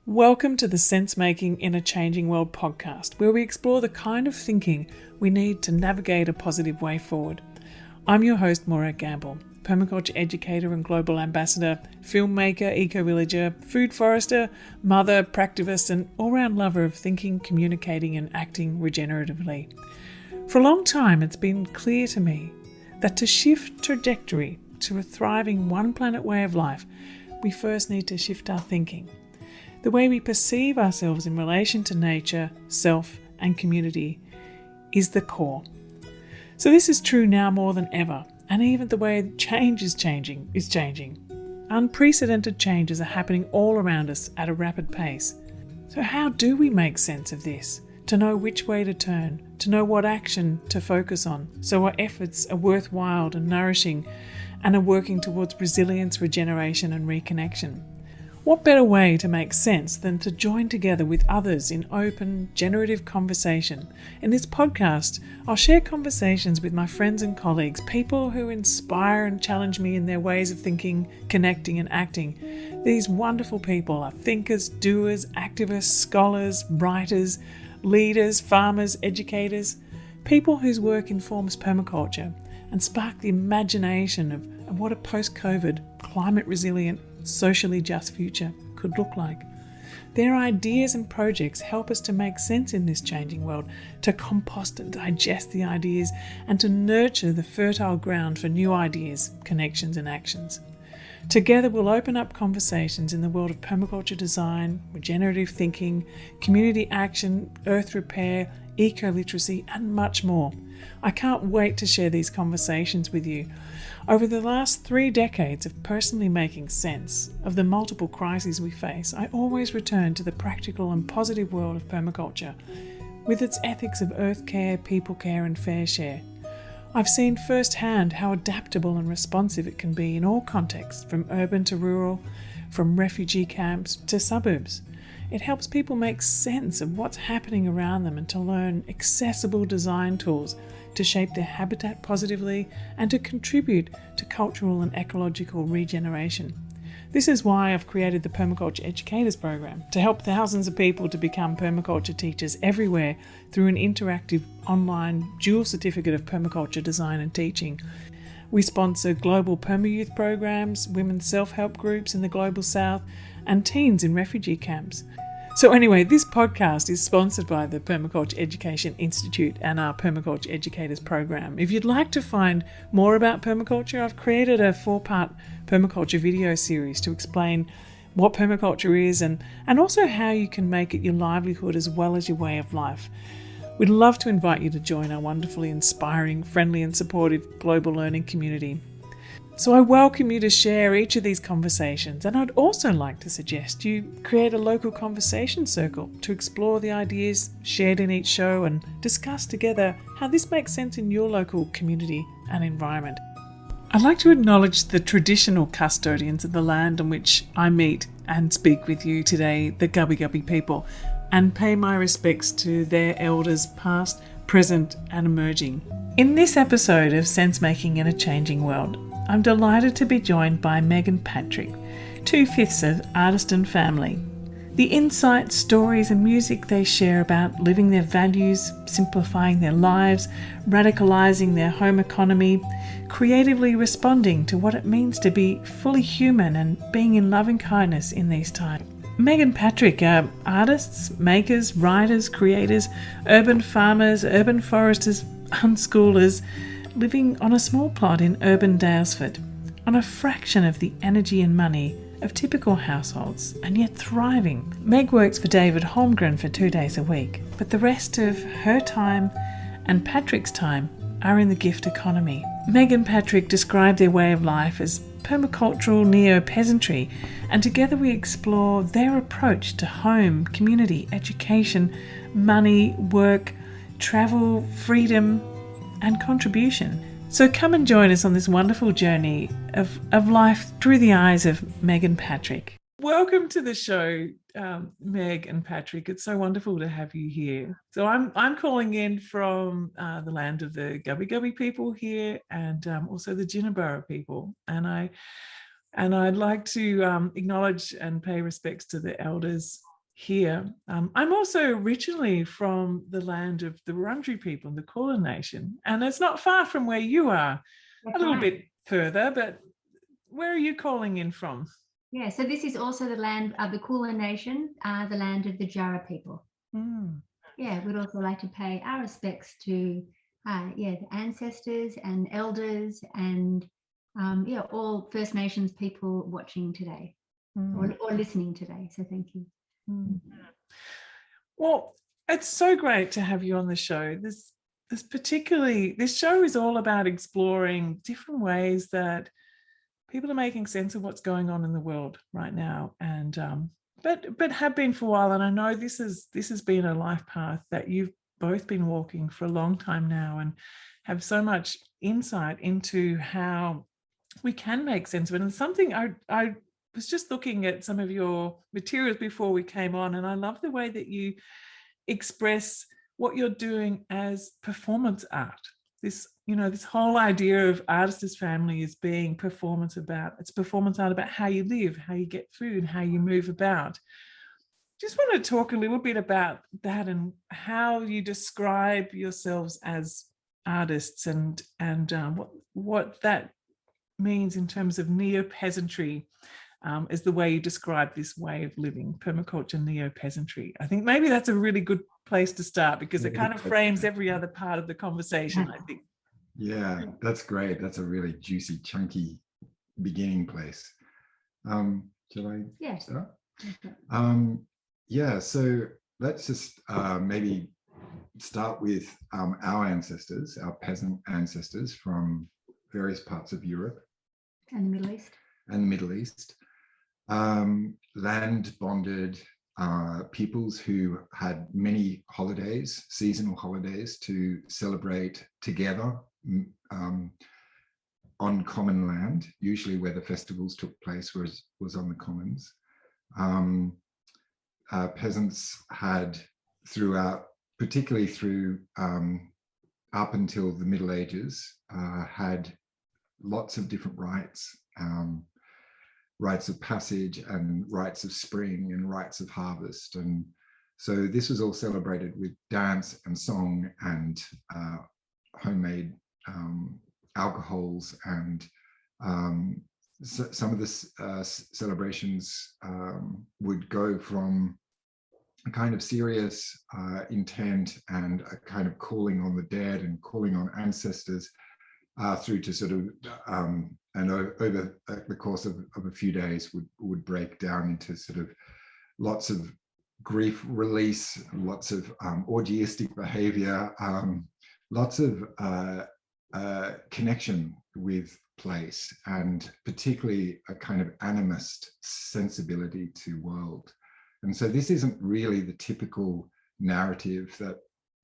Welcome to the Sense Making in a Changing World podcast, where we explore the kind of thinking we need to navigate a positive way forward. I'm your host, Morag, permaculture educator and global ambassador, filmmaker, eco-villager, food forester, mother, practivist, and all-round lover of thinking, communicating, and acting regeneratively. For a long time, it's been clear to me that to shift trajectory to a thriving one-planet way of life, we first need to shift our thinking. The way we perceive ourselves in relation to nature, self, and community is the core. So this is true now more than ever, and even the way change is changing. Unprecedented changes are happening all around us at a rapid pace. So how do we make sense of this? To know which way to turn, to know what action to focus on, so our efforts are worthwhile and nourishing and are working towards resilience, regeneration, and reconnection. What better way to make sense than to join together with others in open, generative conversation? In this podcast, I'll share conversations with my friends and colleagues, people who inspire and challenge me in their ways of thinking, connecting, and acting. These wonderful people are thinkers, doers, activists, scholars, writers, leaders, farmers, educators, people whose work informs permaculture and spark the imagination of what a post-COVID, climate-resilient, socially just future could look like. Their ideas and projects help us to make sense in this changing world, to compost and digest the ideas, and to nurture the fertile ground for new ideas, connections, and actions. Together we'll open up conversations in the world of permaculture design, regenerative thinking, community action, earth repair, eco-literacy, and much more. I can't wait to share these conversations with you. Over the last 3 decades of personally making sense of the multiple crises we face, I always return to the practical and positive world of permaculture, with its ethics of earth care, people care, and fair share. I've seen firsthand how adaptable and responsive it can be in all contexts, from urban to rural, from refugee camps to suburbs. It helps people make sense of what's happening around them and to learn accessible design tools to shape their habitat positively and to contribute to cultural and ecological regeneration. This is why I've created the Permaculture Educators Program, to help thousands of people to become permaculture teachers everywhere through an interactive online dual certificate of permaculture design and teaching. We sponsor global perma-youth programs, women's self-help groups in the Global South, and teens in refugee camps. So anyway, this podcast is sponsored by the Permaculture Education Institute and our Permaculture Educators Program. If you'd like to find more about permaculture, I've created a 4-part permaculture video series to explain what permaculture is and also how you can make it your livelihood as well as your way of life. We'd love to invite you to join our wonderfully inspiring, friendly and supportive global learning community. So I welcome you to share each of these conversations, and I'd also like to suggest you create a local conversation circle to explore the ideas shared in each show and discuss together how this makes sense in your local community and environment. I'd like to acknowledge the traditional custodians of the land on which I meet and speak with you today, the Gubbi Gubbi people, and pay my respects to their elders past, present and emerging. In this episode of Sense Making in a Changing World, I'm delighted to be joined by Meg and Patrick, 2/5 of Artistan family. The insights, stories and music they share about living their values, simplifying their lives, radicalising their home economy, creatively responding to what it means to be fully human and being in loving kindness in these times. Meg and Patrick are artists, makers, writers, creators, urban farmers, urban foresters, unschoolers, living on a small plot in urban Daylesford, on a fraction of the energy and money of typical households, and yet thriving. Meg works for David Holmgren for 2 days a week, but the rest of her time and Patrick's time are in the gift economy. Meg and Patrick describe their way of life as permacultural neo-peasantry, and together we explore their approach to home, community, education, money, work, travel, freedom, and contribution. So come and join us on this wonderful journey of life through the eyes of Meg and Patrick. Welcome to the show, Meg and Patrick. It's so wonderful to have you here. So I'm calling in from the land of the Gubbi Gubbi people here, and also the Jinnaburra people. And I'd like to acknowledge and pay respects to the elders here. I'm also originally from the land of the Wurundjeri people, the Kulin Nation, and it's not far from where you are, That's a little right. bit further, but where are you calling in from? Yeah, so this is also the land of the Kulin Nation, the land of the Djaara people. Mm. Yeah, we'd also like to pay our respects to, the ancestors and elders and, all First Nations people watching today or listening today. So thank you. Mm. Well, it's so great to have you on the show. This show is all about exploring different ways that people are making sense of what's going on in the world right now, and but have been for a while. And I know this has been a life path that you've both been walking for a long time now, and have so much insight into how we can make sense of it. And something I was just looking at some of your materials before we came on, and I love the way that you express what you're doing as performance art. This whole idea of artist as family is being performance art about how you live, how you get food, how you move about. Just want to talk a little bit about that and how you describe yourselves as artists, and what that means in terms of neo-peasantry, is the way you describe this way of living, permaculture, neo-peasantry. I think maybe that's a really good place to start, because it kind of frames every other part of the conversation, I think. Yeah, that's great. That's a really juicy, chunky beginning place. Shall I start? Yeah, so let's just maybe start with our ancestors, our peasant ancestors from various parts of Europe. And the Middle East. And the Middle East. Land bonded peoples who had many holidays, seasonal holidays, to celebrate together on common land. Usually where the festivals took place was on the commons. Peasants had throughout, particularly through up until the Middle Ages, had lots of different rites. Rites of passage and rites of spring and rites of harvest. And so this was all celebrated with dance and song and homemade alcohols, and so some of the celebrations would go from a kind of serious intent and a kind of calling on the dead and calling on ancestors, through to sort of and over the course of a few days would break down into sort of lots of grief release, lots of orgiastic behavior, lots of connection with place, and particularly a kind of animist sensibility to world. And so this isn't really the typical narrative that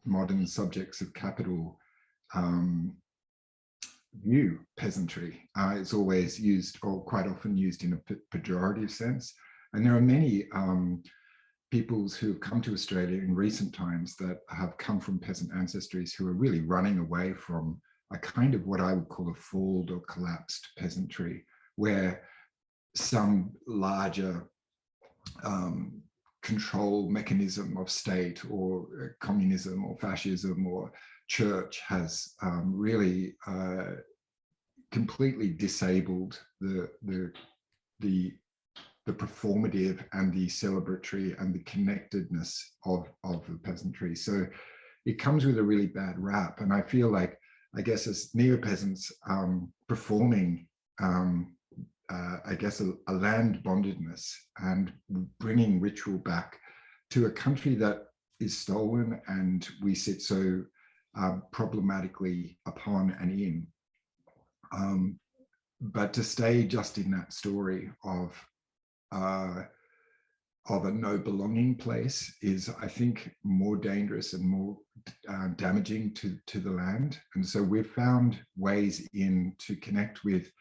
modern subjects of capital view peasantry. It's always used, or quite often used, in a pejorative sense. And there are many peoples who have come to Australia in recent times that have come from peasant ancestries who are really running away from a kind of what I would call a failed or collapsed peasantry, where some larger control mechanism of state or communism or fascism or church has really completely disabled the performative and the celebratory and the connectedness of the peasantry. So it comes with a really bad rap. And I feel like, I guess, as neo-peasants performing, I guess, a land bondedness and bringing ritual back to a country that is stolen and we sit so problematically upon and in. But to stay just in that story of a no belonging place is, I think, more dangerous and more damaging to the land. And so we've found ways in to connect with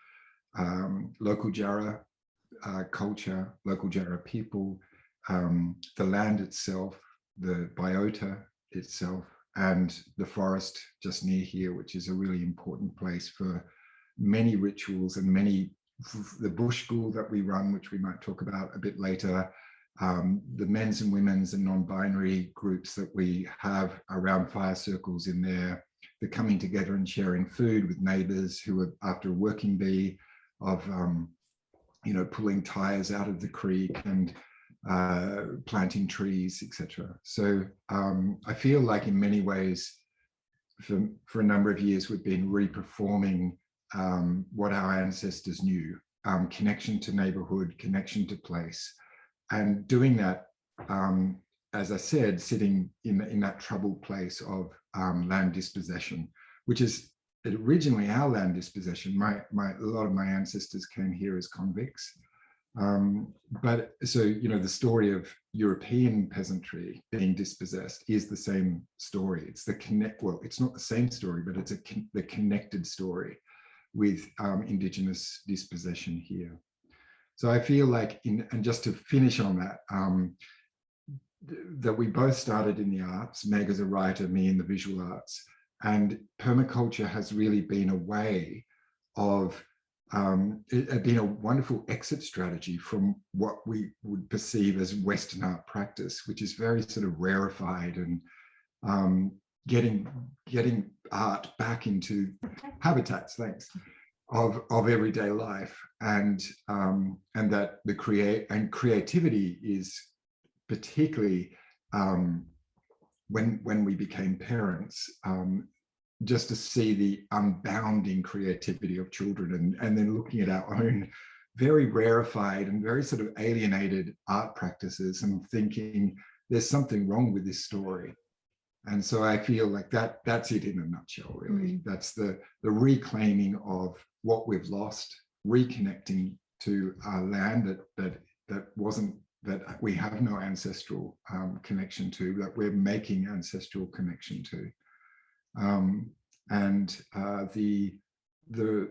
local Djaara culture, local Djaara people, the land itself, the biota itself, and the forest just near here, which is a really important place for many rituals and many, the bush school that we run, which we might talk about a bit later, the men's and women's and non-binary groups that we have around fire circles in there, the coming together and sharing food with neighbours who are after a working bee, of you know, pulling tires out of the creek and planting trees, etc. So I feel like in many ways, for a number of years, we've been reperforming what our ancestors knew, connection to neighborhood, connection to place, and doing that, as I said, sitting in that troubled place of land dispossession, which is originally our land dispossession. A lot of my ancestors came here as convicts. But so, you know, the story of European peasantry being dispossessed is the same story. It's well, it's not the same story, but it's the connected story with Indigenous dispossession here. So I feel like, and just to finish on that, that we both started in the arts, Meg as a writer, me in the visual arts, and permaculture has really been a way of it had been a wonderful exit strategy from what we would perceive as Western art practice, which is very sort of rarefied and getting art back into habitats, of everyday life, and that the creativity is particularly when we became parents. Just to see the unbounding creativity of children, and then looking at our own very rarefied and very sort of alienated art practices and thinking there's something wrong with this story. And so I feel like that's it in a nutshell, really. That's the reclaiming of what we've lost, reconnecting to our land that we have no ancestral connection to, that we're making ancestral connection to. And the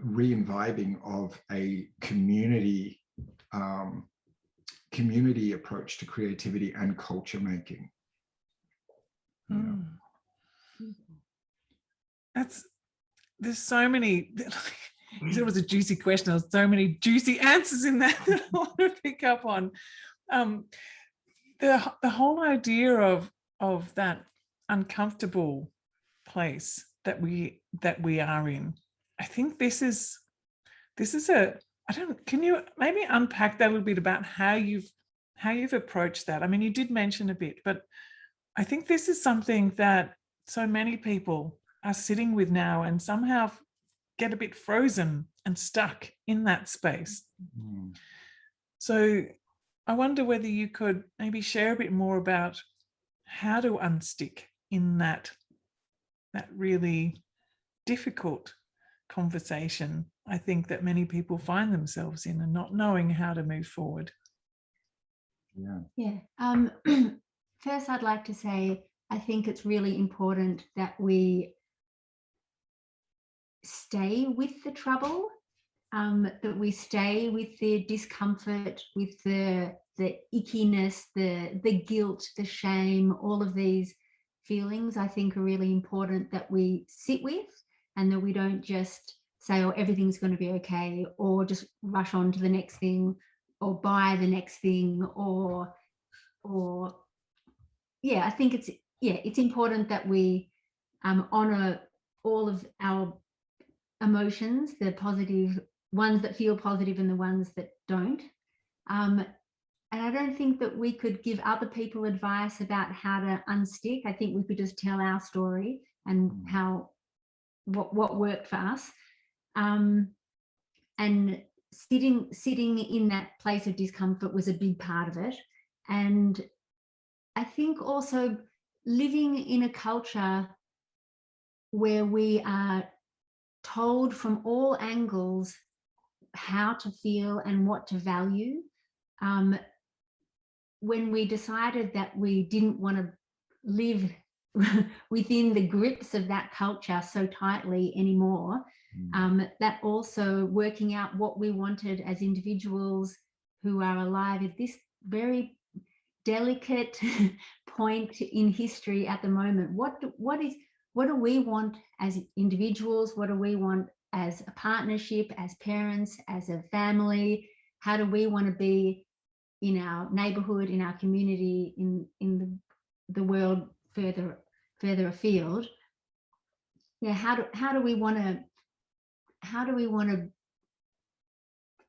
re-invibing of a community approach to creativity and culture making. There's so many. You said it was a juicy question. There's so many juicy answers in that I want to pick up on. The whole idea of that uncomfortable place that we are in. I think this is can you maybe unpack that a little bit about how you've approached that? I mean, you did mention a bit, but I think this is something that so many people are sitting with now and somehow get a bit frozen and stuck in that space. So I wonder whether you could maybe share a bit more about how to unstick in that really difficult conversation, I think, that many people find themselves in, and not knowing how to move forward. First, I'd like to say I think it's really important that we stay with the trouble, that we stay with the discomfort, with the ickiness, the guilt, the shame, all of these feelings. I think are really important that we sit with, and that we don't just say, oh, everything's going to be okay, or just rush on to the next thing, or buy the next thing, or I think it's important that we honor all of our emotions, the positive ones that feel positive and the ones that don't. And I don't think that we could give other people advice about how to unstick. I think we could just tell our story and what worked for us. And sitting in that place of discomfort was a big part of it. And I think also living in a culture where we are told from all angles how to feel and what to value. When we decided that we didn't want to live within the grips of that culture so tightly anymore, that also working out what we wanted as individuals who are alive at this very delicate point in history at the moment. What do we want as individuals? What do we want as a partnership, as parents, as a family? How do we want to be in our neighborhood, in our community, in the world further afield. Yeah, how do we want to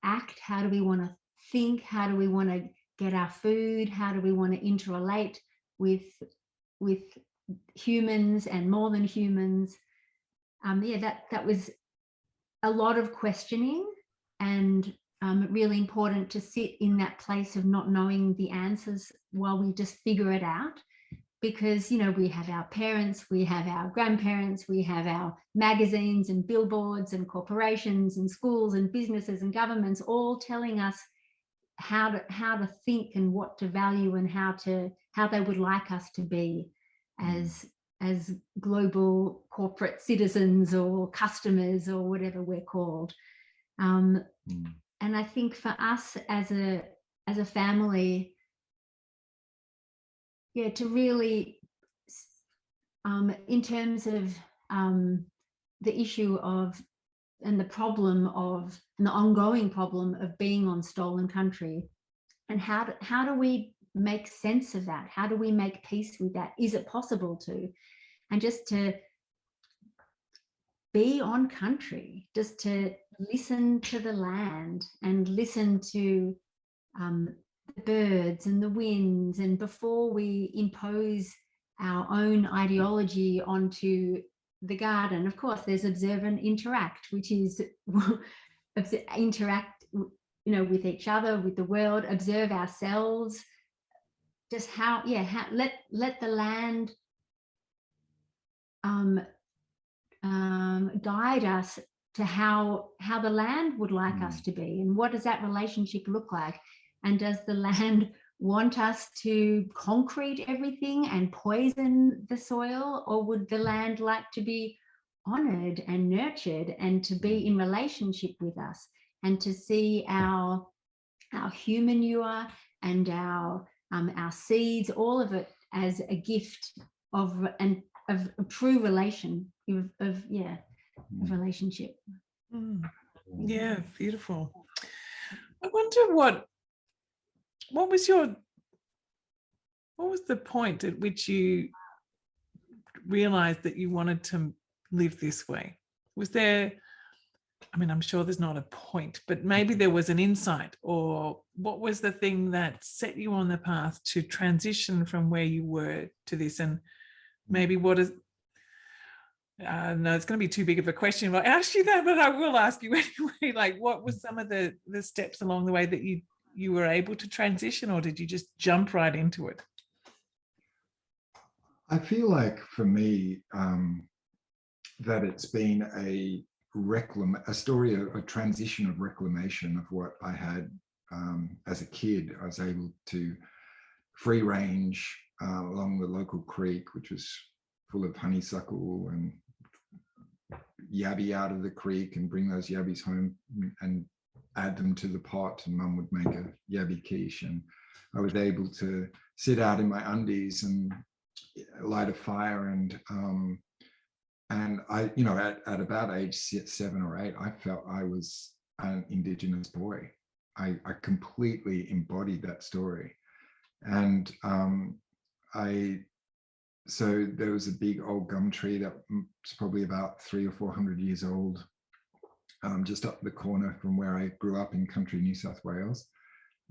act? How do we want to think? How do we want to get our food? How do we want to interrelate with humans and more than humans? Yeah, that was a lot of questioning, and really important to sit in that place of not knowing the answers while we just figure it out. Because, you know, we have our parents, we have our grandparents, we have our magazines and billboards and corporations and schools and businesses and governments all telling us how to think and what to value and how they would like us to be as global corporate citizens or customers or whatever we're called. And I think for us as a family, yeah, to really, in terms of the issue of and the problem of and the ongoing problem of being on stolen country, and how do we make sense of that? How do we make peace with that? Is it possible to? And just to be on country, just to listen to the land and listen to the birds and the winds, and before we impose our own ideology onto the garden. Of course, there's observe and interact, which is interact, you know, with each other, with the world, observe ourselves, just how let the land guide us to how the land would like us to be, and what does that relationship look like. And does the land want us to concrete everything and poison the soil, or would the land like to be honored and nurtured and to be in relationship with us, and to see our human manure and our seeds, all of it as a gift of true relation, of relationship. Yeah, beautiful. I wonder what was the point at which you realized that you wanted to live this way? Was there, I mean, I'm sure there's not a point, but maybe there was an insight, or what was the thing that set you on the path to transition from where you were to this? And maybe what is, no, it's going to be too big of a question. I'll ask you that, but I will ask you anyway. Like, what was some of the steps along the way that you were able to transition, or did you just jump right into it? I feel like for me, that it's been a story, a transition of reclamation of what I had as a kid. I was able to free range along the local creek, which was full of honeysuckle, and yabby out of the creek and bring those yabbies home and add them to the pot, and Mum would make a yabby quiche. And I was able to sit out in my undies and light a fire, and I, you know, at about age 7 or 8, I felt I was an Indigenous boy. I completely embodied that story. And so there was a big old gum tree that was probably about 300 or 400 years old, just up the corner from where I grew up in country New South Wales.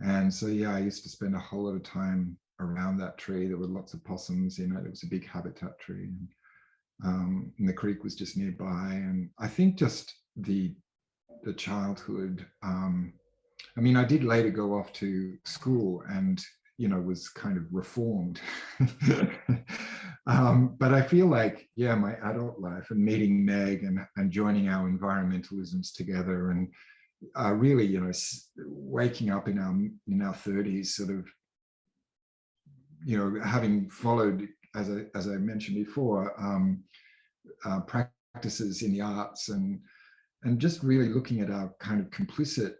And so, yeah, I used to spend a whole lot of time around that tree. There were lots of possums in it. It was a big habitat tree. And the creek was just nearby. And I think just the childhood, I mean, I did later go off to school and, you know, was kind of reformed. But I feel like, yeah, my adult life and meeting Meg and joining our environmentalisms together, and really, you know, waking up in our 30s, sort of, you know, having followed, as I mentioned before, practices in the arts, and just really looking at our kind of complicit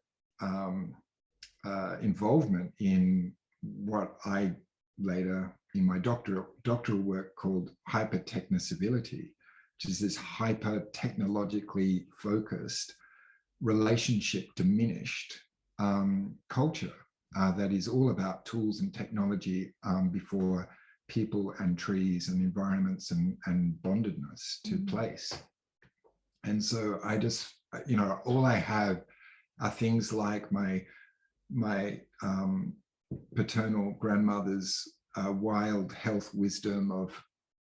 involvement in what I later in my doctoral work called hyper-techno-civility, which is this hyper-technologically focused, relationship diminished culture. that is all about tools and technology before people and trees and environments and bondedness to place. And so I just, you know, all I have are things like my paternal grandmother's wild health wisdom of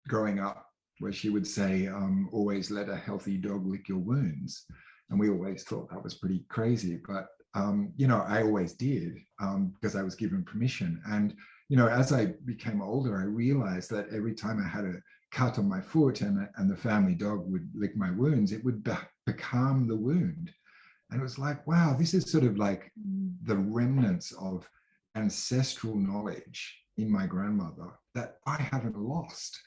growing up, where she would say, always let a healthy dog lick your wounds. And we always thought that was pretty crazy, but you know, I always did because I was given permission. And you know, as I became older, I realized that every time I had a cut on my foot and the family dog would lick my wounds, it would becalm the wound. And it was like, wow, this is sort of like the remnants of ancestral knowledge in my grandmother that I haven't lost.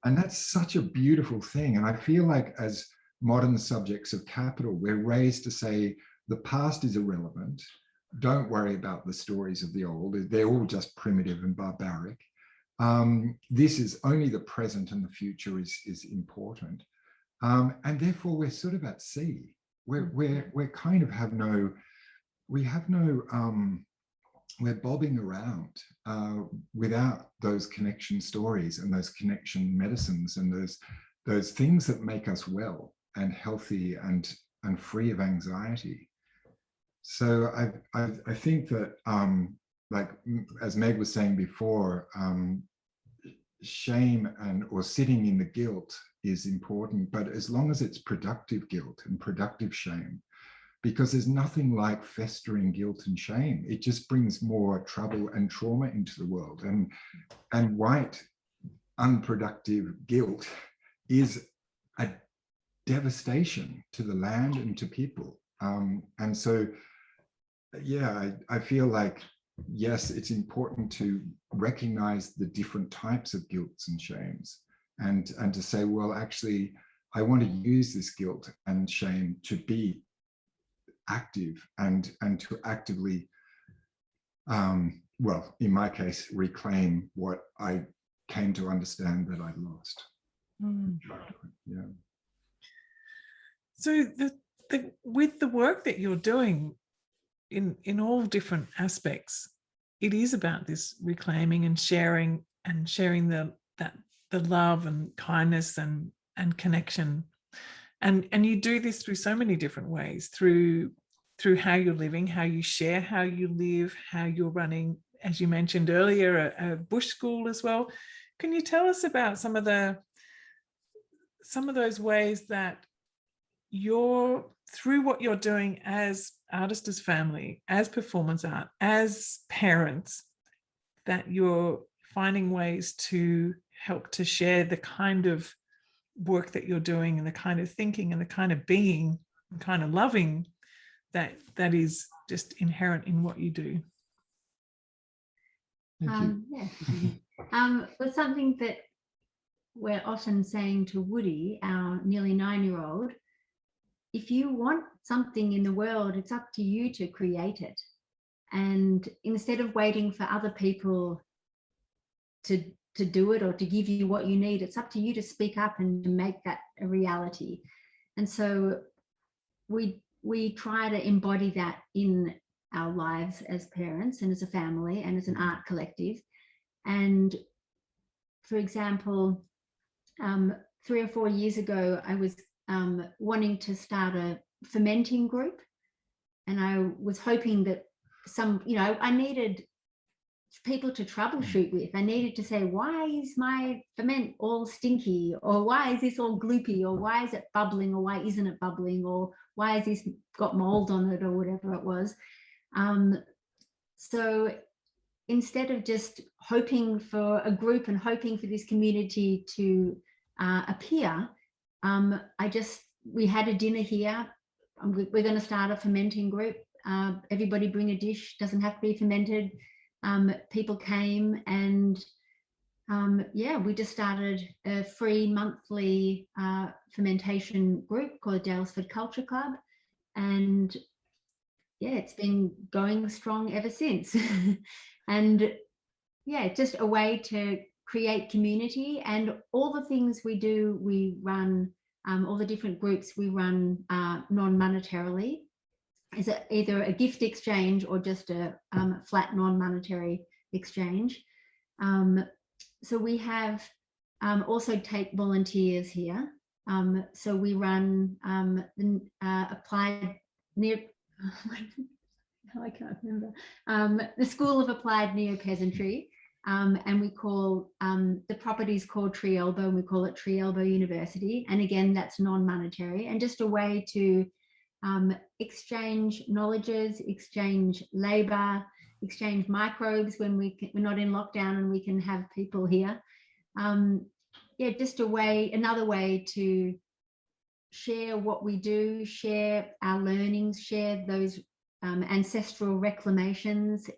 And that's such a beautiful thing. And I feel like as modern subjects of capital, we're raised to say the past is irrelevant. Don't worry about the stories of the old. They're all just primitive and barbaric. This is only the present, and the future is important. And therefore we're sort of at sea. We're kind of have no, we're bobbing around without those connection stories and those connection medicines and those things that make us well and healthy and free of anxiety. So I think that like as Meg was saying before, shame or sitting in the guilt is important, but as long as it's productive guilt and productive shame, because there's nothing like festering guilt and shame. It just brings more trouble and trauma into the world. And white, unproductive guilt is a devastation to the land and to people. And so, yeah, I feel like, yes, it's important to recognize the different types of guilts and shames and to say, well, actually, I want to use this guilt and shame to be active and to actively, well, in my case, reclaim what I came to understand that I lost. Yeah. So with the work that you're doing in all different aspects, it is about this reclaiming and sharing the love and kindness and connection. And you do this through so many different ways, through how you're living, how you share, how you live, how you're running, as you mentioned earlier, a bush school as well. Can you tell us about some of those ways that you're, through what you're doing as artist, as family, as performance art, as parents, that you're finding ways to help to share the kind of work that you're doing and the kind of thinking and the kind of being and kind of loving that is just inherent in what you do? Thank you. Well, something that we're often saying to Woody, our nearly 9-year-old, if you want something in the world, it's up to you to create it. And instead of waiting for other people to do it or to give you what you need, it's up to you to speak up and to make that a reality. And so we try to embody that in our lives as parents and as a family and as an art collective. And for example, 3 or 4 years ago, I was wanting to start a fermenting group, and I was hoping that I needed people to troubleshoot with. I needed to say, why is my ferment all stinky, or why is this all gloopy, or why is it bubbling, or why isn't it bubbling, or why has this got mold on it, or whatever it was. So instead of just hoping for a group and hoping for this community to appear, we had a dinner here. We're going to start a fermenting group. Everybody bring a dish, doesn't have to be fermented. People came, and we just started a free monthly fermentation group called Daylesford Culture Club, and it's been going strong ever since. And just a way to create community. And all the things we do, we run, all the different groups we run non-monetarily. is either a gift exchange or just a flat non-monetary exchange. So we have also take volunteers here. So we run the applied I can't remember, the School of Applied Neopeasantry, and we call the properties called Tree Elbow, and we call it Tree Elbow University. And again, that's non-monetary and just a way to exchange knowledges, exchange labour, exchange microbes when we're not in lockdown and we can have people here. Yeah, just another way to share what we do, share our learnings, share those ancestral reclamations,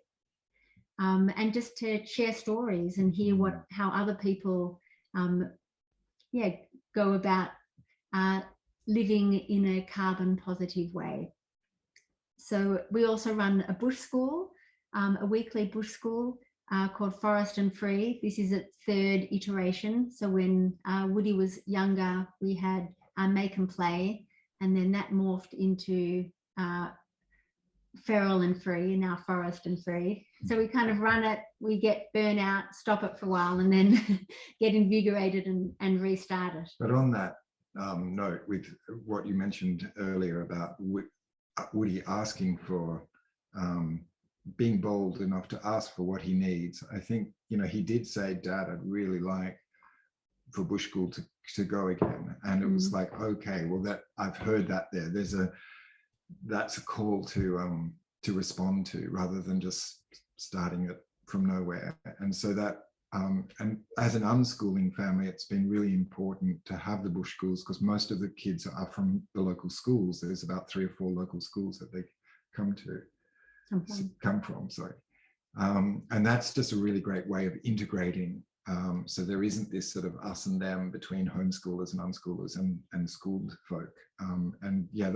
and just to share stories and hear how other people go about living in a carbon positive way. So we also run a bush school, a weekly bush school called Forest and Free. This is its third iteration. So when Woody was younger, we had Make and Play, and then that morphed into Feral and Free, and now Forest and Free. So we kind of run it, we get burnout, stop it for a while, and then get invigorated and restart it. But on that note, with what you mentioned earlier about Woody asking for, being bold enough to ask for what he needs, I think, he did say, Dad, I'd really like for bush school to go again. And it was like, okay, well, that I've heard that there. That's a call to respond to, rather than just starting it from nowhere. And so that, and as an unschooling family, it's been really important to have the bush schools, because most of the kids are from the local schools. There's about 3 or 4 local schools that they come from. And that's just a really great way of integrating. So there isn't this sort of us and them between homeschoolers and unschoolers and schooled folk. And yeah,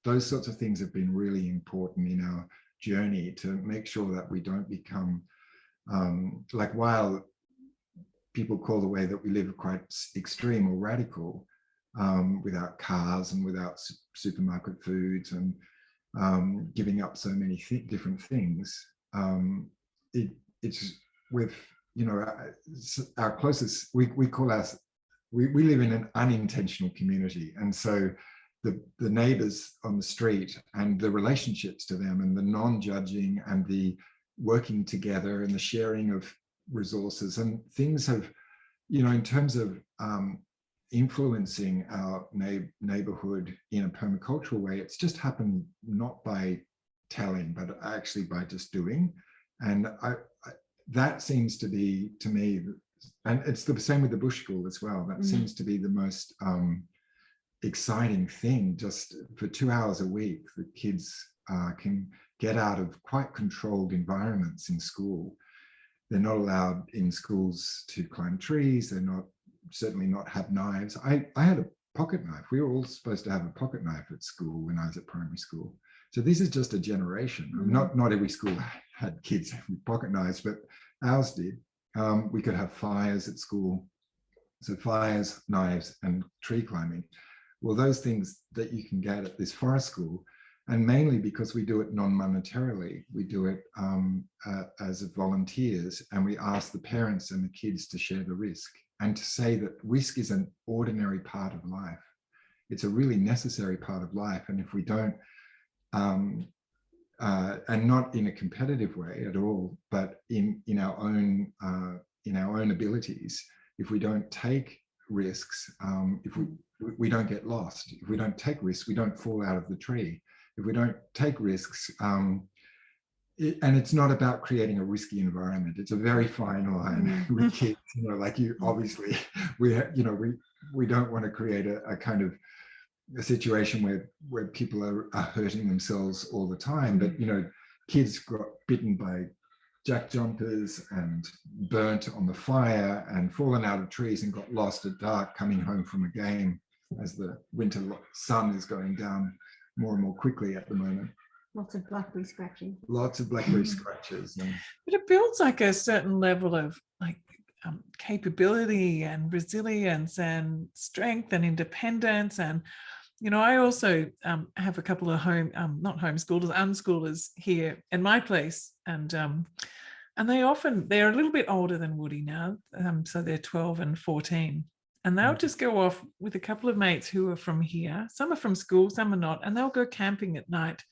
those sorts of things have been really important in our journey to make sure that we don't become, while people call the way that we live quite extreme or radical, without cars and without supermarket foods and giving up so many different things, it's with, our closest, we call us, we live in an unintentional community. And so the neighbors on the street and the relationships to them and the non-judging and the working together and the sharing of resources and things have, in terms of influencing our neighborhood in a permacultural way, it's just happened not by telling, but actually by just doing. And that seems to be, to me, and it's the same with the bush school as well, that seems to be the most exciting thing. Just for 2 hours a week, the kids can get out of quite controlled environments in school. They're not allowed in schools to climb trees. They're certainly not have knives. I had a pocket knife. We were all supposed to have a pocket knife at school when I was at primary school. So this is just a generation. Not every school had kids with pocket knives, but ours did. We could have fires at school. So fires, knives, and tree climbing. Well, those things that you can get at this forest school, and mainly because we do it non-monetarily, we do it as volunteers, and we ask the parents and the kids to share the risk and to say that risk is an ordinary part of life. It's a really necessary part of life. And if we don't, and not in a competitive way at all, but in our own abilities, if we don't take risks, if we don't get lost. If we don't take risks, we don't fall out of the tree. If we don't take risks, and it's not about creating a risky environment. It's a very fine line with kids. Obviously, we don't want to create a kind of a situation where people are hurting themselves all the time. But kids got bitten by jack jumpers and burnt on the fire and fallen out of trees and got lost at dark coming home from a game as the winter sun is going down more and more quickly at the moment. Lots of blackberry scratching. Lots of blackberry scratches. But it builds like a certain level of capability and resilience and strength and independence. And I also have a couple of not homeschoolers, unschoolers here in my place, and they're a little bit older than Woody now, so they're 12 and 14, and they'll just go off with a couple of mates who are from here. Some are from school, some are not, and they'll go camping at night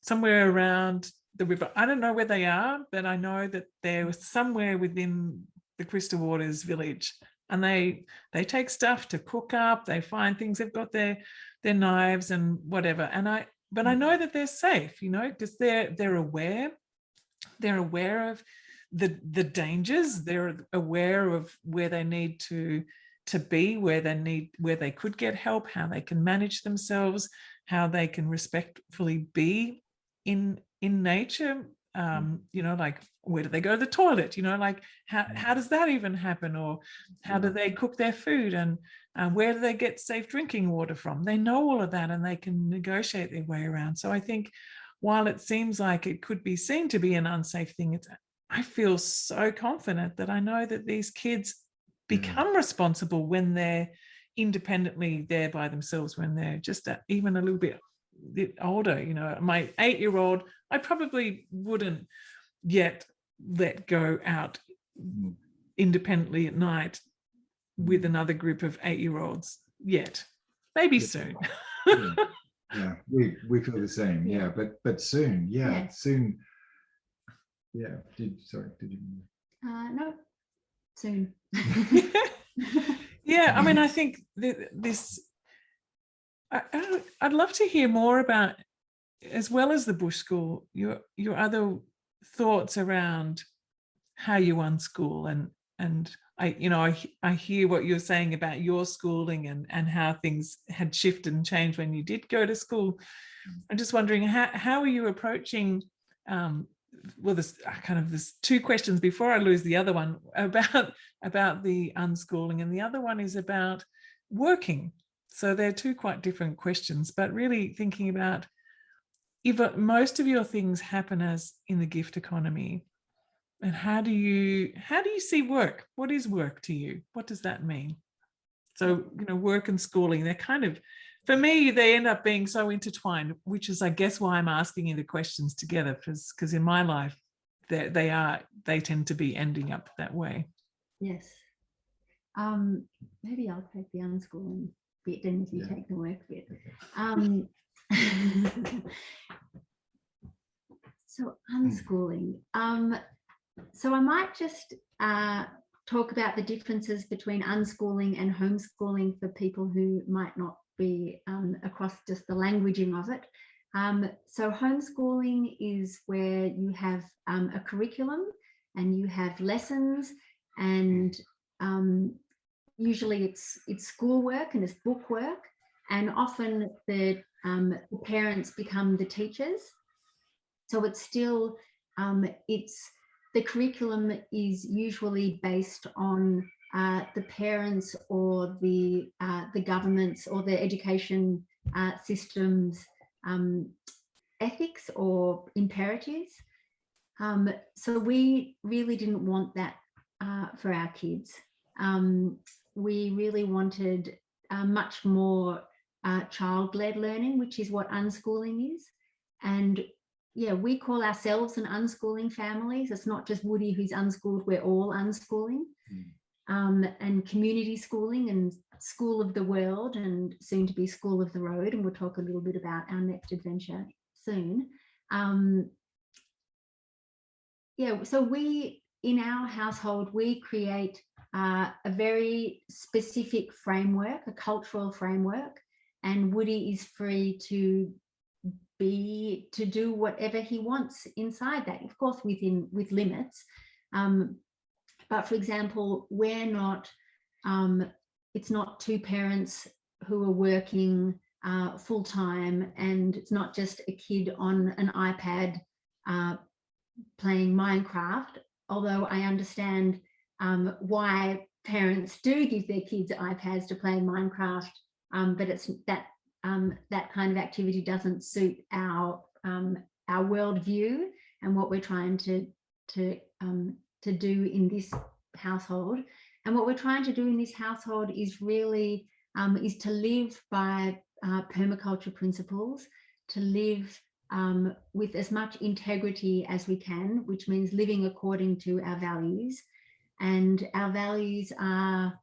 somewhere around the river. I don't know where they are, but I know that they're somewhere within the Crystal Waters village, and they take stuff to cook up. They find things. They've got their knives and whatever. And I know that they're safe, because they're aware. They're aware of the dangers. They're aware of where they need to be, where they could get help, how they can manage themselves, how they can respectfully be in nature. Like, where do they go to the toilet? Like, how does that even happen? Or how do they cook their food? And where do they get safe drinking water from? They know all of that, and they can negotiate their way around. So I think while it seems like it could be seen to be an unsafe thing, I feel so confident that I know that these kids become responsible when they're independently there by themselves, when they're just even a little bit older. My 8-year-old, I probably wouldn't yet let go out independently at night with another group of 8-year-olds yet. Maybe soon. Yeah, we feel the same. Yeah, but soon. Yeah, soon. Yeah. Did you? No, soon. Yeah, I mean, I think this. I'd love to hear more about, as well as the bush school, your other thoughts around how you unschool, and I hear what you're saying about your schooling and how things had shifted and changed when you did go to school. I'm just wondering how are you approaching there's two questions before I lose the other one about the unschooling, and the other one is about working. So they're two quite different questions, but really thinking about, if most of your things happen as in the gift economy, and how do you see work? What is work to you? What does that mean? So, work and schooling, they're kind of, for me, they end up being so intertwined, which is, I guess, why I'm asking you the questions together, because in my life, they tend to be ending up that way. Yes. Maybe I'll take the unschooling bit, and if you take the work bit. So unschooling. So I might just talk about the differences between unschooling and homeschooling for people who might not be across just the languaging of it. So homeschooling is where you have a curriculum and you have lessons, and usually it's schoolwork and it's book work, and often the parents become the teachers. So it's still the curriculum is usually based on the parents or the government's or the education system's ethics or imperatives. So we really didn't want that for our kids. We really wanted much more child-led learning, which is what unschooling is. And we call ourselves an unschooling family. So it's not just Woody who's unschooled, we're all unschooling. And community schooling and School of the World, and soon to be School of the Road. And we'll talk a little bit about our next adventure soon. So we, in our household, we create a very specific framework, a cultural framework, and Woody is free to do whatever he wants inside that, of course with limits. But for example, we're not, it's not two parents who are working full time, and it's not just a kid on an iPad playing Minecraft, although I understand why parents do give their kids iPads to play Minecraft, but it's that kind of activity doesn't suit our worldview and what we're trying to do in this household. And what we're trying to do in this household is really is to live by permaculture principles to live with as much integrity as we can, which means living according to our values. And our values are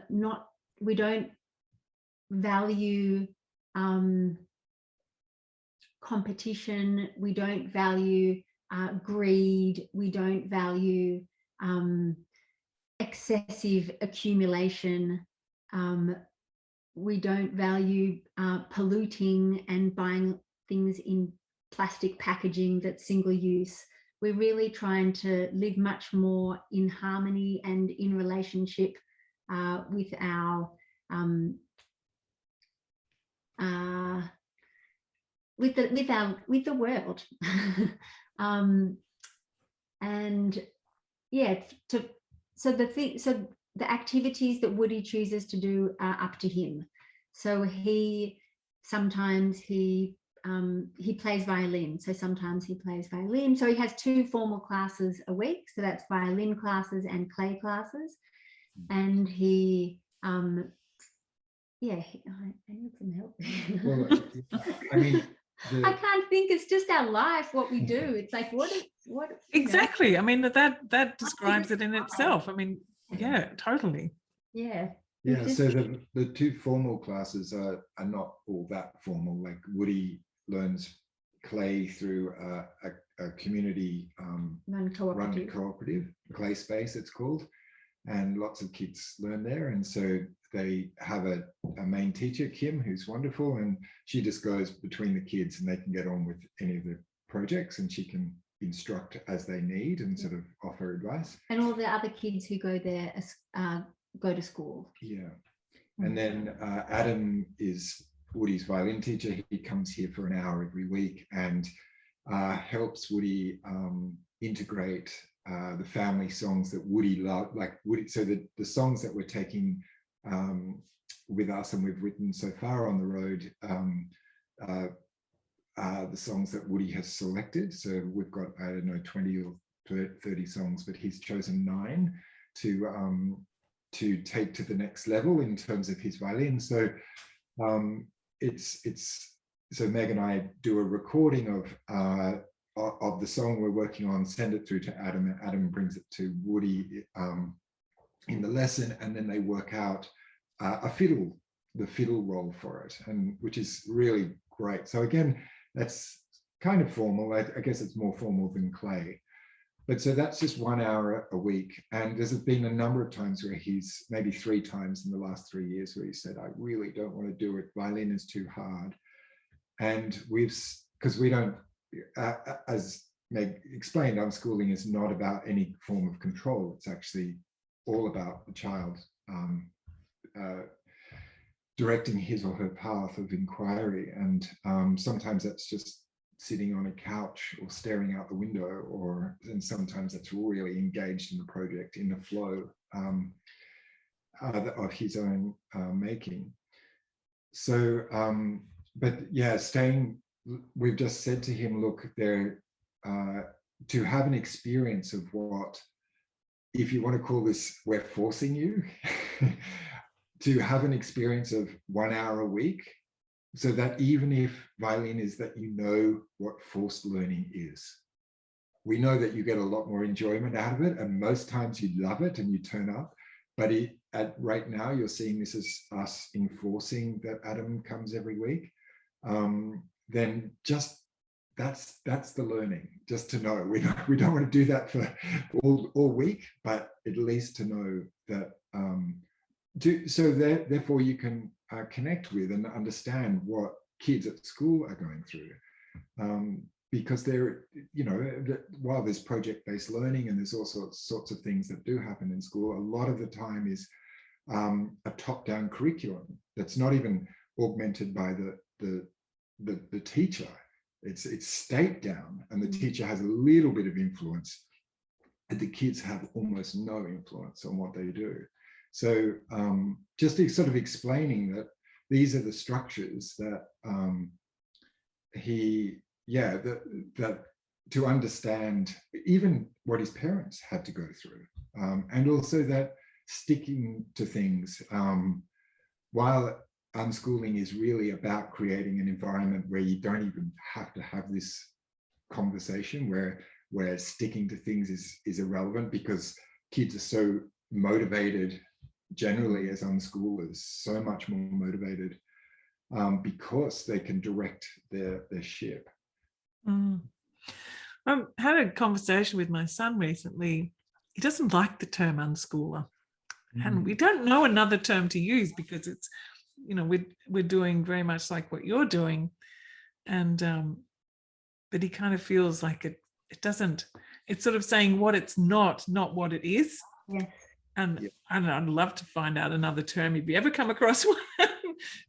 not, we don't value competition, we don't value greed, we don't value excessive accumulation, we don't value polluting and buying things in plastic packaging that's single use. We're really trying to live much more in harmony and in relationship with our with the world. And yeah, so the activities that Woody chooses to do are up to him. So sometimes he plays violin, so sometimes he plays violin. So he has 2 formal classes a week, so that's violin classes and clay classes. And he I need some help. Well, I mean, I can't think. It's just our life, what we do. It's like what exactly. I mean, that describes it in itself. I mean, yeah, totally. Yeah. Yeah. So the 2 formal classes are not all that formal. Like Woody learns clay through a community run cooperative, Clay Space it's called, and lots of kids learn there. And so they have a main teacher, Kim, who's wonderful, and she just goes between the kids and they can get on with any of the projects, and she can instruct as they need and sort of offer advice. And all the other kids who go there go to school. Yeah. And then Adam is Woody's violin teacher. He comes here for an hour every week and helps Woody integrate the family songs that Woody loved, like Woody. So the songs that we're taking with us and we've written so far on the road are the songs that Woody has selected. So we've got, I don't know, 20 or 30 songs, but he's chosen 9 to take to the next level in terms of his violin. So so Meg and I do a recording of the song we're working on, send it through to Adam, and Adam brings it to Woody in the lesson, and then they work out the fiddle roll for it, and which is really great. So again, that's kind of formal. I guess it's more formal than clay. But so that's just 1 hour a week. And there's been a number of times where he's, maybe 3 times in the last 3 years, where he said, I really don't want to do it. Violin is too hard. And because we don't, as Meg explained, unschooling is not about any form of control. It's actually all about the child directing his or her path of inquiry. And sometimes that's just sitting on a couch or staring out the window, and sometimes that's really engaged in the project, in the flow of his own making. So, but yeah, we've just said to him, look, to have an experience of what, if you want to call this, we're forcing you, to have an experience of 1 hour a week, so that even if violin is that you know what forced learning is, we know that you get a lot more enjoyment out of it, and most times you love it and you turn up. But right now you're seeing this as us enforcing that Adam comes every week. Then just that's the learning. Just to know we don't want to do that for all week, but at least to know that. So therefore you can connect with and understand what kids at school are going through, because they're, while there's project-based learning and there's all sorts of things that do happen in school, a lot of the time is a top-down curriculum that's not even augmented by the teacher. It's state down, and the teacher has a little bit of influence, and the kids have almost no influence on what they do. So just sort of explaining that these are the structures that that to understand even what his parents had to go through, and also that sticking to things while unschooling is really about creating an environment where you don't even have to have this conversation, where sticking to things is irrelevant, because kids are so motivated generally as unschoolers, so much more motivated, because they can direct their ship. I had a conversation with my son recently. He doesn't like the term unschooler. And we don't know another term to use, because it's, you know, we're doing very much like what you're doing. And but he kind of feels like it doesn't, it's sort of saying what it's not what it is. Yes. And I don't know, I'd love to find out another term if you ever come across one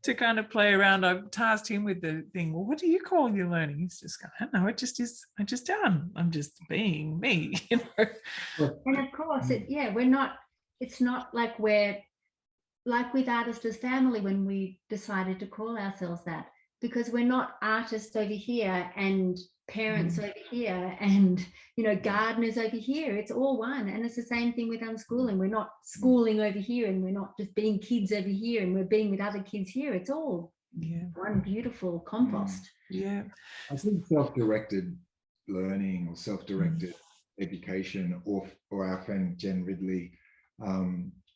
to kind of play around. I've tasked him with the thing, well, what do you call your learning? He's just going, I don't know, it just is, I'm just being me, you know. And of course, we're not, it's not like we're like with Artist as Family when we decided to call ourselves that, because we're not artists over here and parents over here and, you know, gardeners over here. It's all one. And it's the same thing with unschooling. We're not schooling over here, and we're not just being kids over here and we're being with other kids here. It's all one beautiful compost. Yeah. I think self-directed learning or self-directed education, or our friend Jen Ridley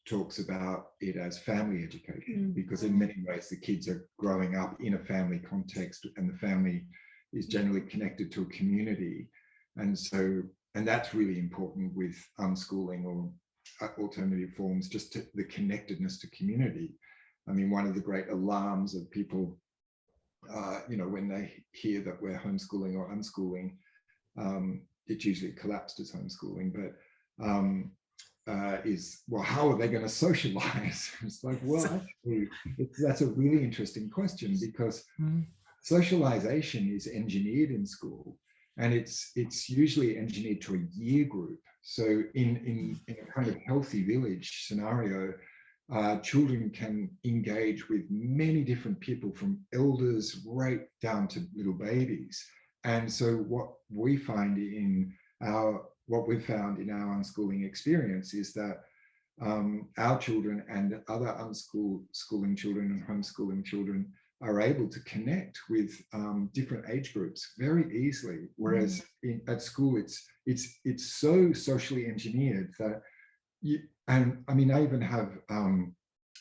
talks about it as family education, because in many ways the kids are growing up in a family context, and the family is generally connected to a community. And that's really important with unschooling or alternative forms, just the connectedness to community. I mean, one of the great alarms of people, you know, when they hear that we're homeschooling or unschooling, it's usually collapsed as homeschooling, but is, well, how are they going to socialize? It's like, well, actually, that's a really interesting question, because socialization is engineered in school, and it's usually engineered to a year group. So in a kind of healthy village scenario, children can engage with many different people, from elders right down to little babies. And so what we've found in our unschooling experience is that our children and other unschooling children and homeschooling children are able to connect with different age groups very easily, whereas at school it's so socially engineered that and I mean, I even have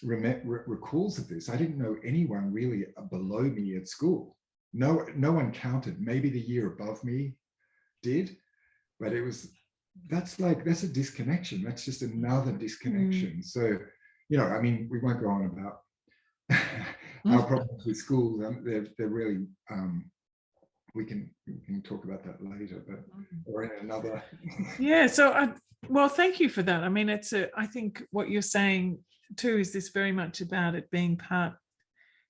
recalls of this. I didn't know anyone really below me at school. No one counted. Maybe the year above me did, but that's a disconnection. That's just another disconnection. So, you know, I mean, we won't go on about our problems with schools. They're really, we can talk about that later, but or in another. Yeah. So well, thank you for that. I mean, I think what you're saying too is this very much about it being part.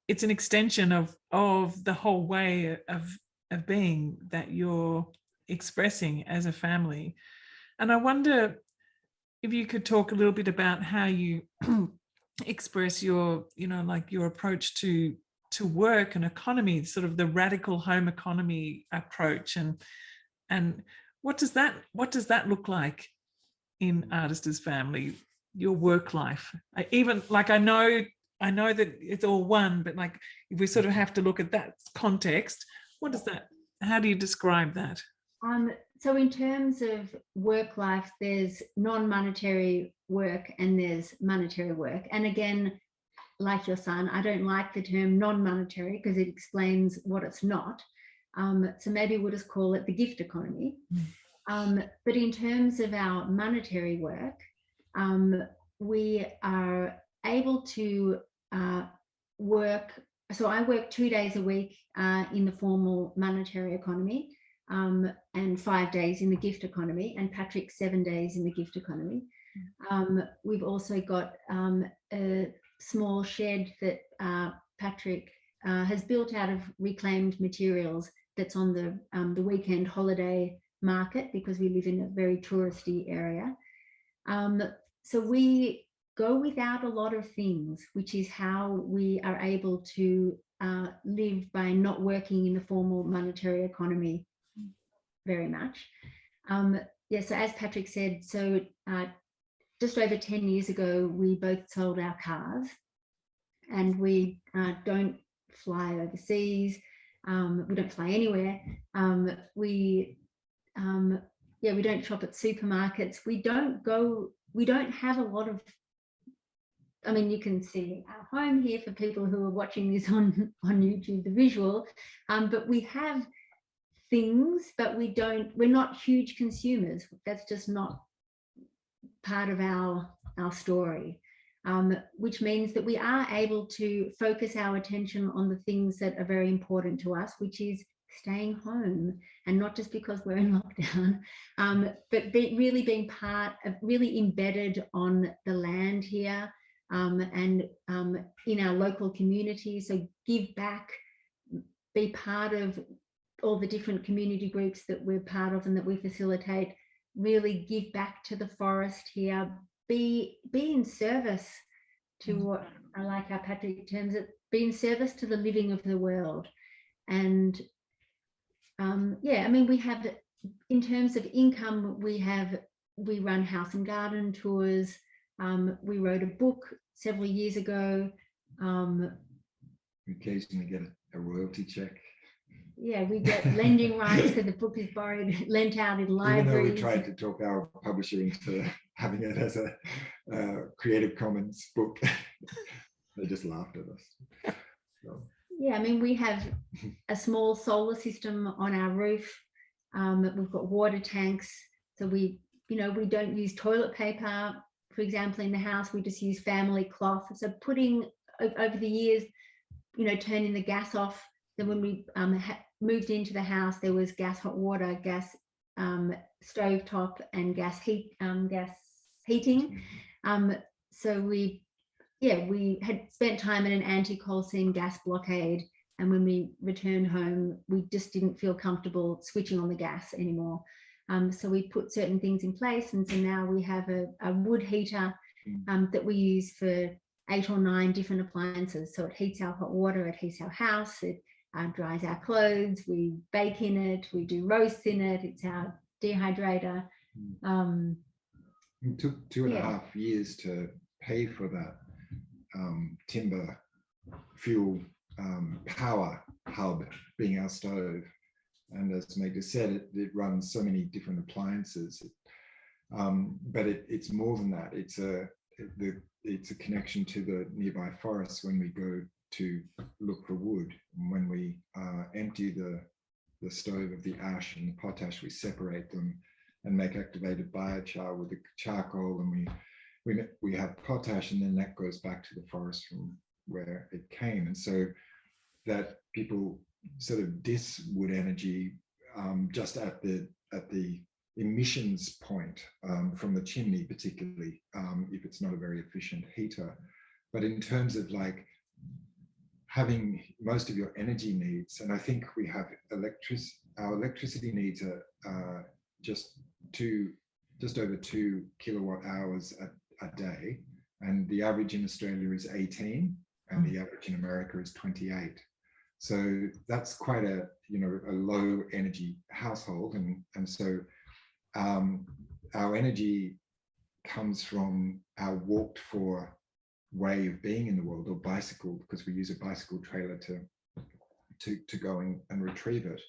It's an extension of the whole way of being that you're expressing as a family. And I wonder if you could talk a little bit about how you express your, you know, like your approach to work and economy, sort of the radical home economy approach, and what does that look like in Artist as Family, your work life? Even like I know that it's all one, but like if we sort of have to look at that context, how do you describe that? So in terms of work life, there's non-monetary work and there's monetary work. And again, like your son, I don't like the term non-monetary because it explains what it's not. So maybe we'll just call it the gift economy. But in terms of our monetary work, we are able to work. So I work 2 days a week in the formal monetary economy, and 5 days in the gift economy, and Patrick 7 days in the gift economy. We've also got a small shed that Patrick has built out of reclaimed materials that's on the weekend holiday market, because we live in a very touristy area. So we go without a lot of things, which is how we are able to live by not working in the formal monetary economy very much. So as Patrick said, so just over 10 years ago, we both sold our cars. and we don't fly overseas. We don't fly anywhere. We don't shop at supermarkets. We don't have a lot of, I mean, you can see our home here for people who are watching this on YouTube, the visual, but we have things, but we're not huge consumers. That's just not part of our story, which means that we are able to focus our attention on the things that are very important to us, which is staying home, and not just because we're in lockdown, but really being really embedded on the land here, and in our local community. So give back, be part of all the different community groups that we're part of and that we facilitate. Really give back to the forest here, be in service to what I like how Patrick terms it, be in service to the living of the world. And I mean, we have, in terms of income, we run house and garden tours. We wrote a book several years ago. We occasionally get a royalty check. Yeah, we get lending rights because the book is lent out in libraries. Even though we tried to talk our publisher into having it as a Creative Commons book, they just laughed at us. So. Yeah, I mean, we have a small solar system on our roof. We've got water tanks. So we don't use toilet paper, for example, in the house. We just use family cloth. So putting, over the years, turning the gas off. Then when we moved into the house, there was gas hot water, gas stove top, and gas heating. So we had spent time in an anti-coal seam gas blockade, and when we returned home, we just didn't feel comfortable switching on the gas anymore. So we put certain things in place, and so now we have a wood heater that we use for 8 or 9 different appliances. So it heats our hot water, it heats our house, it dries our clothes, we bake in it, we do roasts in it, it's our dehydrator. It took 2.5 years to pay for that timber fuel power hub being our stove. And as Meg just said, it runs so many different appliances. But it's more than that. It's a connection to the nearby forests when we go to look for wood. And when we empty the stove of the ash and the potash, we separate them and make activated biochar with the charcoal, and we have potash, and then that goes back to the forest from where it came. And so that people sort of diss wood energy just at the emissions point from the chimney, particularly if it's not a very efficient heater. But in terms of like having most of your energy needs, and I think we have our electricity needs are just over 2 kilowatt hours a day, and the average in Australia is 18, and the average in America is 28. So that's quite a low energy household, and so our energy comes from our walked for way of being in the world, or bicycle, because we use a bicycle trailer to go and retrieve it.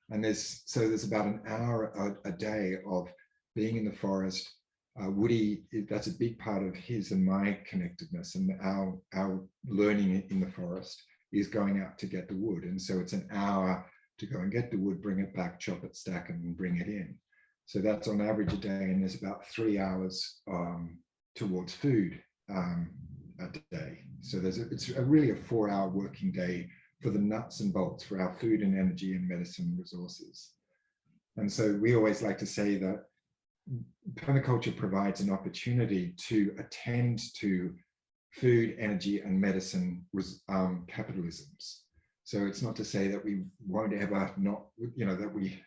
And there's about an hour a day of being in the forest. Woody, that's a big part of his and my connectedness, and our learning in the forest is going out to get the wood. And so it's an hour to go and get the wood, bring it back, chop it, stack it, and bring it in. So that's on average a day, and there's about 3 hours towards food a day. So it's really a 4-hour working day for the nuts and bolts, for our food and energy and medicine resources. And so we always like to say that permaculture provides an opportunity to attend to food, energy, and medicine capitalisms. So it's not to say that we won't ever not, that we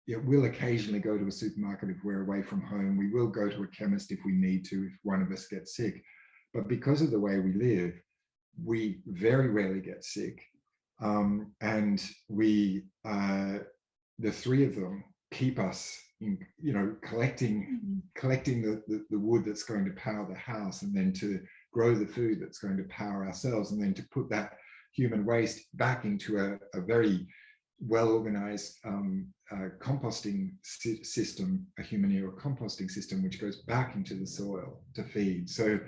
will occasionally go to a supermarket if we're away from home. We will go to a chemist if we need to, if one of us gets sick. But because of the way we live, we very rarely get sick. And we, the three of them, keep us collecting the wood that's going to power the house, and then to grow the food that's going to power ourselves, and then to put that human waste back into a very well-organized composting system, a human manure composting system, which goes back into the soil to feed. So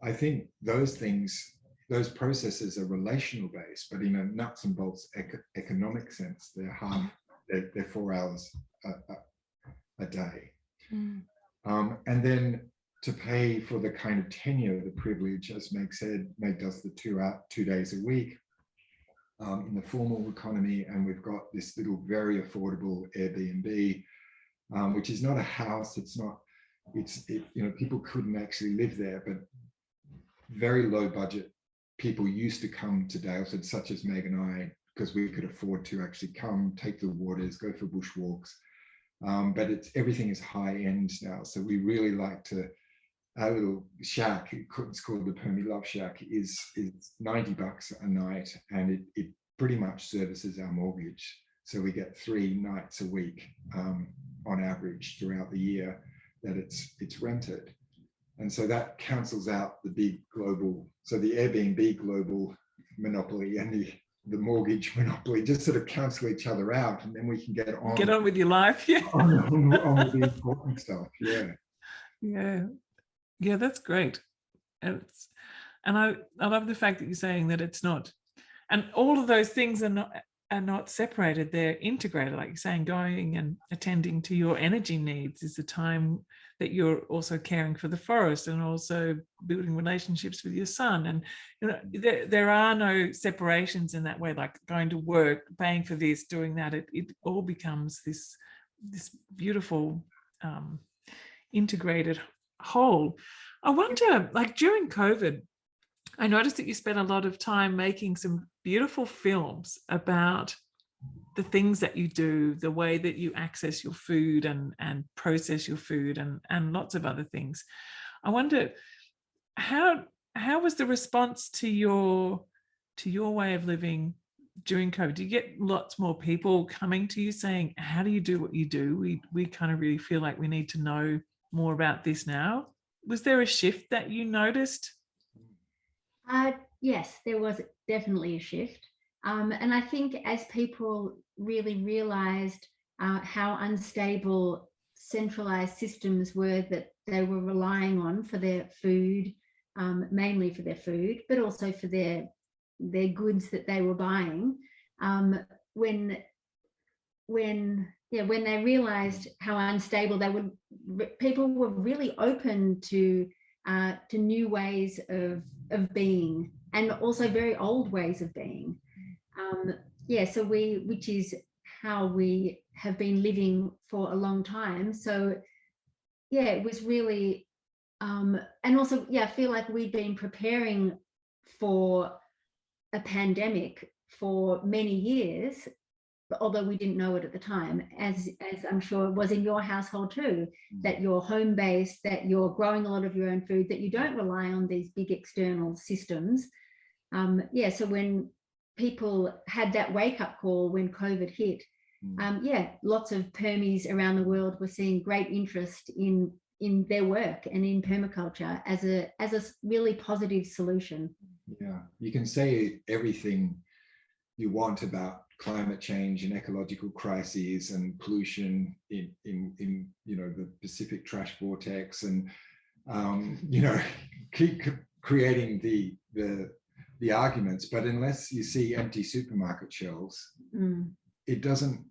I think those things, those processes are relational based, but in a nuts and bolts economic sense, they're 4 hours a day. And then to pay for the kind of tenure, the privilege, as Meg said, Meg does the 2 days a week in the formal economy, and we've got this little very affordable Airbnb, which is not a house. It's not. People couldn't actually live there, but very low budget people used to come to Daylesford, such as Meg and I, because we could afford to actually come, take the waters, go for bushwalks. But everything is high end now, so we really like to. Our little shack, it's called the Permi Love Shack, is $90 a night, and it pretty much services our mortgage. So we get 3 nights a week on average throughout the year that it's rented. And so that cancels out the big global, so the Airbnb global monopoly and the mortgage monopoly just sort of cancel each other out, and then we can get on with your life. Yeah. on with the important stuff. Yeah, that's great. And I love the fact that you're saying that it's not, and all of those things are not separated, they're integrated. Like you're saying, going and attending to your energy needs is the time that you're also caring for the forest and also building relationships with your son. And there are no separations in that way, like going to work, paying for this, doing that. It all becomes this beautiful integrated whole. I wonder, like during COVID, I noticed that you spent a lot of time making some beautiful films about the things that you do, the way that you access your food and process your food and lots of other things. I wonder how was the response to your way of living during COVID? Do you get lots more people coming to you saying, how do you do what you do? We kind of really feel like we need to know more about this now. Was there a shift that you noticed? Yes, there was definitely a shift. And I think as people really realized how unstable centralized systems were that they were relying on for their food, mainly for their food, but also for their goods that they were buying, when they realized how unstable they would, people were really open to new ways of being, and also very old ways of being. So which is how we have been living for a long time. So it was really, and also I feel like we'd been preparing for a pandemic for many years, although we didn't know it at the time, as I'm sure it was in your household too, that you're home-based, that you're growing a lot of your own food, that you don't rely on these big external systems. So when people had that wake-up call when COVID hit, lots of permies around the world were seeing great interest in their work and in permaculture as a really positive solution. Yeah, you can say everything you want about climate change and ecological crises and pollution in the Pacific trash vortex, and keep creating the arguments, but unless you see empty supermarket shelves, it doesn't,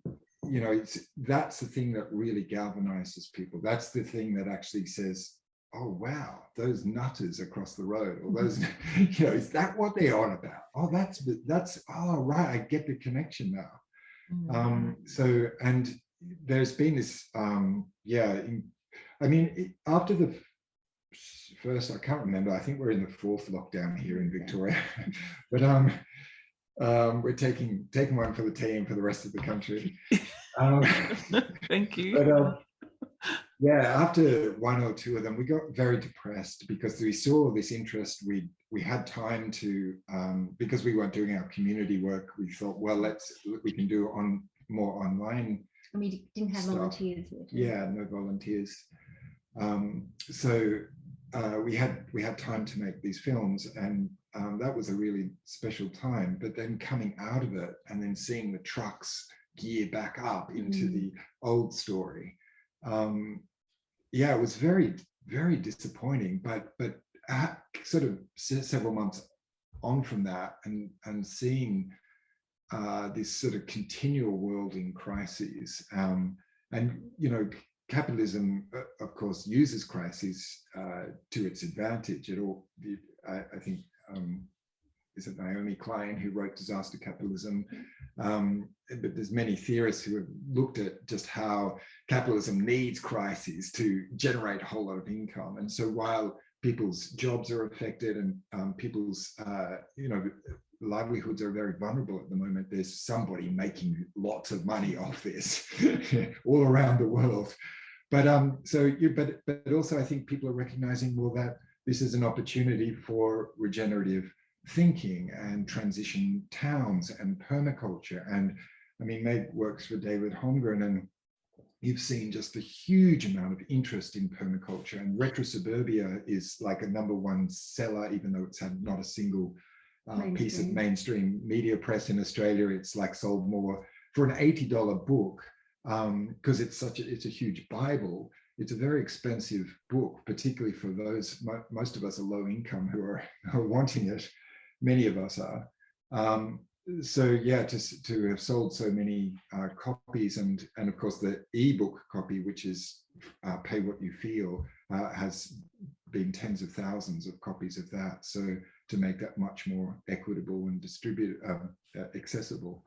that's the thing that really galvanizes people. That's the thing that actually says, oh wow, those nutters across the road, or those, is that what they're on about? Oh, that's oh right, I get the connection now. So, and there's been this, after the first, I can't remember, I think we're in the 4th lockdown here in Victoria, but we're taking one for the team for the rest of the country. Thank you. But, after 1 or 2 of them, we got very depressed because we saw this interest. We had time to, because we weren't doing our community work, we thought, well, we can do more online. And we didn't have stuff. Volunteers yet. Yeah, no volunteers. we had time to make these films, and that was a really special time. But then coming out of it and then seeing the trucks gear back up into the old story, it was very, very disappointing. But sort of several months on from that, and seeing this sort of continual world in crises, and capitalism, of course, uses crises to its advantage. I think, is it Naomi Klein who wrote Disaster Capitalism? But there's many theorists who have looked at just how capitalism needs crises to generate a whole lot of income. And so while people's jobs are affected and people's livelihoods are very vulnerable at the moment, there's somebody making lots of money off this all around the world. But but also I think people are recognizing, well, that this is an opportunity for regenerative thinking and transition towns and permaculture. And I mean, Meg works for David Holmgren, and you've seen just a huge amount of interest in permaculture, and Retro Suburbia is like a #1 seller, even though it's had not a single piece of mainstream media press in Australia. It's like sold more for an $80 book, because it's a huge Bible. It's a very expensive book, particularly for those, most of us are low income who are wanting it. Many of us are. So yeah, to have sold so many copies, and of course the ebook copy, which is Pay What You Feel, has been tens of thousands of copies of that. So to make that much more equitable and accessible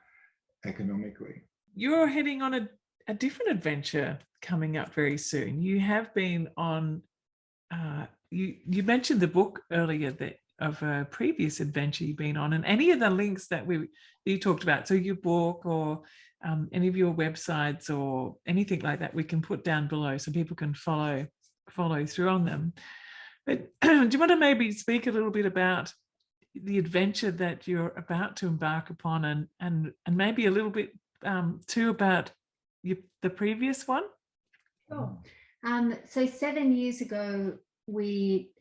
economically. You're heading on a different adventure coming up very soon. You have been on, you mentioned the book earlier of a previous adventure you've been on, and any of the links that you talked about, so your book or any of your websites or anything like that, we can put down below so people can follow through on them. But do you want to maybe speak a little bit about the adventure that you're about to embark upon, and maybe a little bit too about the previous one? Sure. So 7 years ago, we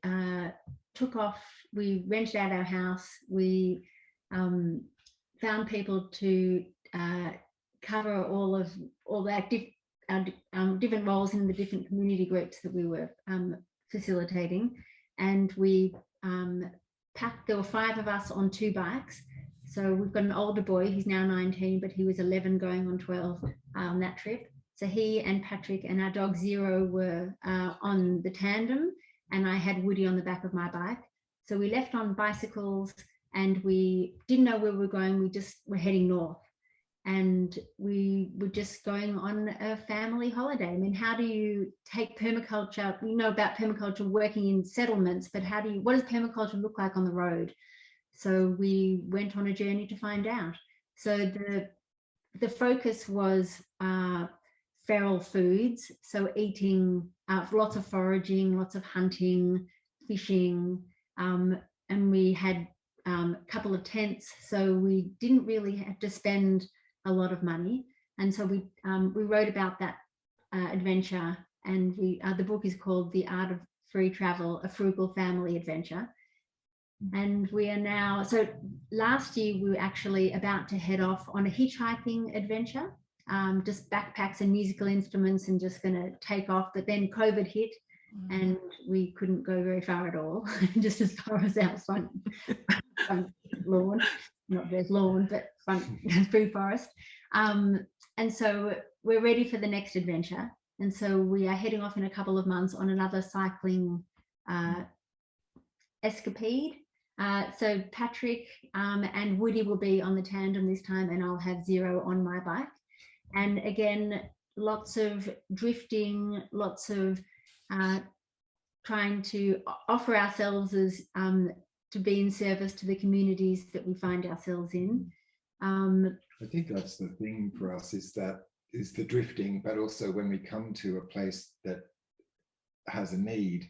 took off. We rented out our house. We found people to cover all our different roles in the different community groups that we were facilitating, and we packed. There were 5 of us on 2 bikes. So we've got an older boy. He's now 19, but he was 11 going on 12 on that trip. So he and Patrick and our dog Zero were on the tandem, and I had Woody on the back of my bike. So we left on bicycles, and we didn't know where we were going. We just were heading north, and we were just going on a family holiday. I mean, how do you take permaculture? We know about permaculture working in settlements, but what does permaculture look like on the road? So we went on a journey to find out. So the focus was feral foods, so eating lots of foraging, lots of hunting, fishing, and we had a couple of tents, so we didn't really have to spend a lot of money. And so we wrote about that adventure, and the book is called The Art of Free Travel, A Frugal Family Adventure. And we are now, so last year we were actually about to head off on a hitchhiking adventure, just backpacks and musical instruments, and just going to take off. But then COVID hit, and we couldn't go very far at all, just as far as our front lawn, not there's lawn, but front free forest. And so we're ready for the next adventure. And so we are heading off in a couple of months on another cycling escapade. So Patrick and Woody will be on the tandem this time, and I'll have Zero on my bike. And again, lots of drifting, lots of trying to offer ourselves as to be in service to the communities that we find ourselves in. I think that's the thing for us, is the drifting, but also when we come to a place that has a need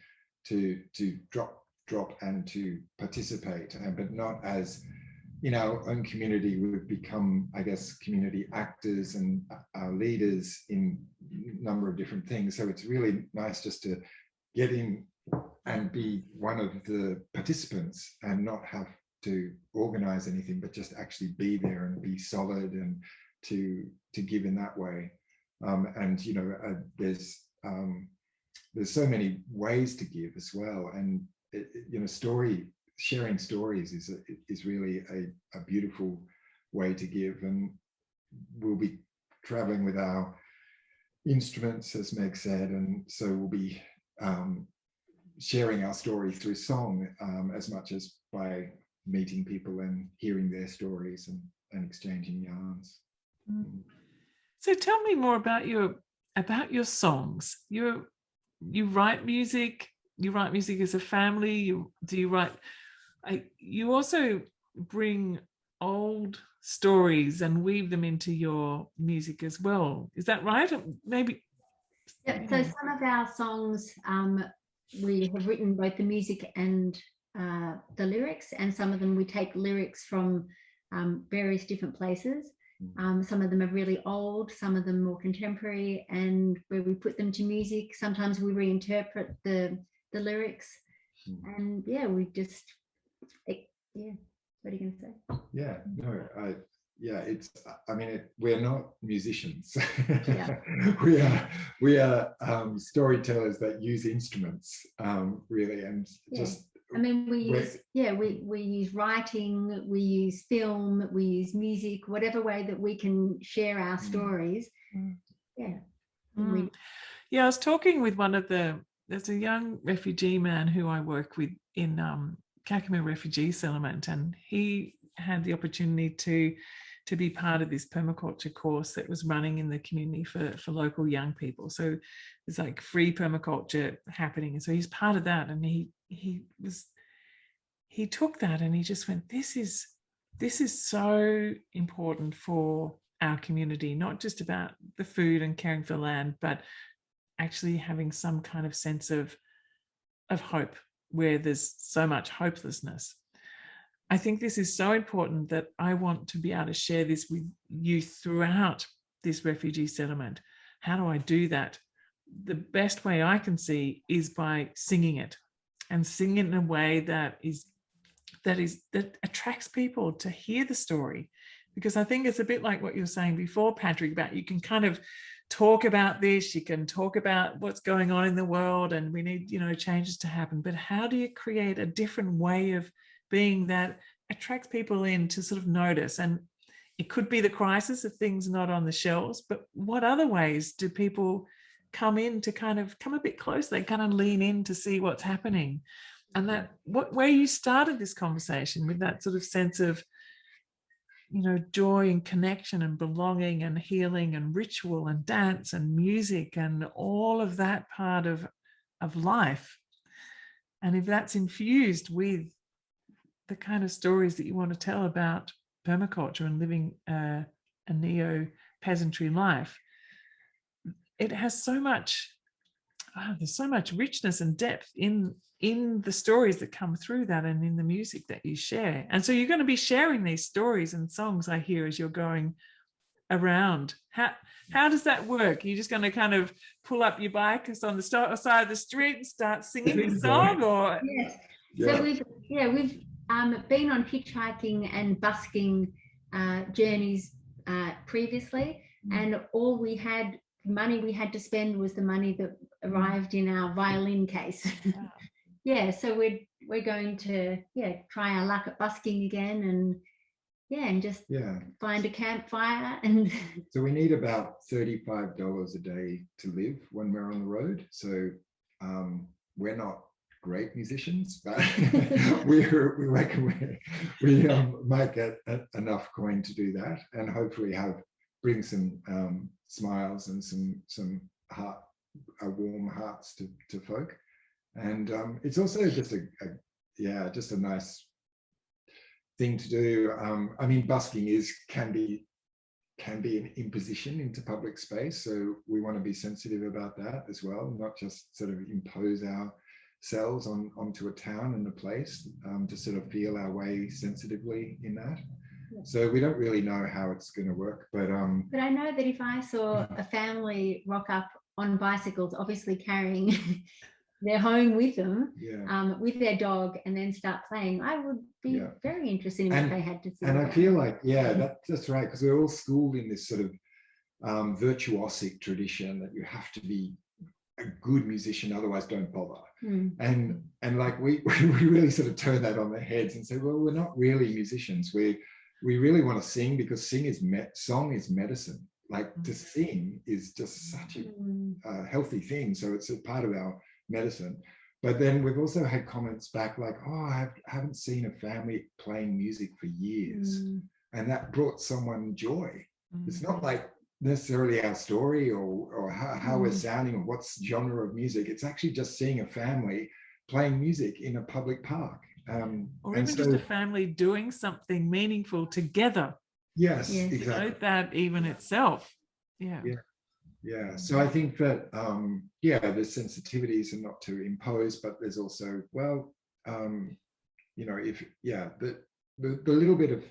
to drop and to participate, but not as, in our own community, we've become, I guess, community actors and leaders in a number of different things. So it's really nice just to get in and be one of the participants and not have to organize anything, but just actually be there and be solid and to give in that way. And you know, there's so many ways to give as well, and you know, sharing stories is really a beautiful way to give. And we'll be traveling with our instruments, as Meg said, and so we'll be sharing our story through song as much as by meeting people and hearing their stories and exchanging yarns. So tell me more about your songs. You write music. You write music as a family. You also bring old stories and weave them into your music as well. Is that right? Maybe. Yeah, so some of our songs, we have written both the music and the lyrics, and some of them we take lyrics from various different places. Some of them are really old, some of them more contemporary, and where we put them to music. Sometimes we reinterpret the lyrics, and yeah, we just yeah. What are you going to say? Yeah, no, it's. I mean, we're not musicians. Yeah. we are storytellers that use instruments, really, and just. I mean, we use writing, we use film, we use music, whatever way that we can share our stories. Yeah. Yeah, I was talking with there's a young refugee man who I work with in Kakuma refugee settlement, and he had the opportunity to be part of this permaculture course that was running in the community for local young people. So there's like free permaculture happening, and so he's part of that. And he took that and he just went, this is so important for our community, not just about the food and caring for land, but actually having some kind of sense of hope where there's so much hopelessness. I think this is so important that I want to be able to share this with youth throughout this refugee settlement. How do I do that? The best way I can see is by singing it, and singing it in a way that attracts people to hear the story. Because I think it's a bit like what you were saying before, Patrick, about you can kind of talk about this, you can talk about what's going on in the world, and we need, changes to happen. But how do you create a different way of being that attracts people in to sort of notice? And it could be the crisis of things not on the shelves, but what other ways do people come in to kind of come a bit closer? They kind of lean in to see what's happening. And that where you started this conversation with that sort of sense of, joy and connection and belonging and healing and ritual and dance and music and all of that part of life. And if that's infused with the kind of stories that you want to tell about permaculture and living a neo-peasantry life, it has so much, there's so much richness and depth in the stories that come through that and in the music that you share. And so you're going to be sharing these stories and songs, I hear, as you're going around. How does that work? Are you just going to kind of pull up your bike on the side of the street and start singing the song? Or yes. So we've been on hitchhiking and busking journeys previously, and all money we had to spend was the money that arrived in our violin case. So we're going to try our luck at busking again, and just find a campfire. And so we need about $35 a day to live when we're on the road. So we're not great musicians, but we reckon we might get enough coin to do that, and hopefully bring some smiles and some warm hearts to folk. And it's also just a nice thing to do. I mean, busking can be an imposition into public space, so we want to be sensitive about that as well, not just sort of impose ourselves onto a town and a place, to sort of feel our way sensitively in that. So we don't really know how it's going to work, but I know that if I saw a family rock up on bicycles, obviously carrying their home with them, yeah. with their dog, and then start playing. I would be very interested in what they had to say. And I feel like, that's right, because we're all schooled in this sort of virtuosic tradition that you have to be a good musician, otherwise don't bother. And like we really sort of turn that on their heads and say, well, we're not really musicians. We really want to sing, because song is medicine. Like to sing is just such a healthy thing. So it's a part of our medicine. But then we've also had comments back like, oh, I haven't seen a family playing music for years. And that brought someone joy. It's not like necessarily our story or how we're sounding or what's genre of music. It's actually just seeing a family playing music in a public park. Or even just a family doing something meaningful together. Yes, exactly. That even itself. Yeah. So I think that there's sensitivities and not to impose, but there's also, well, if the little bit of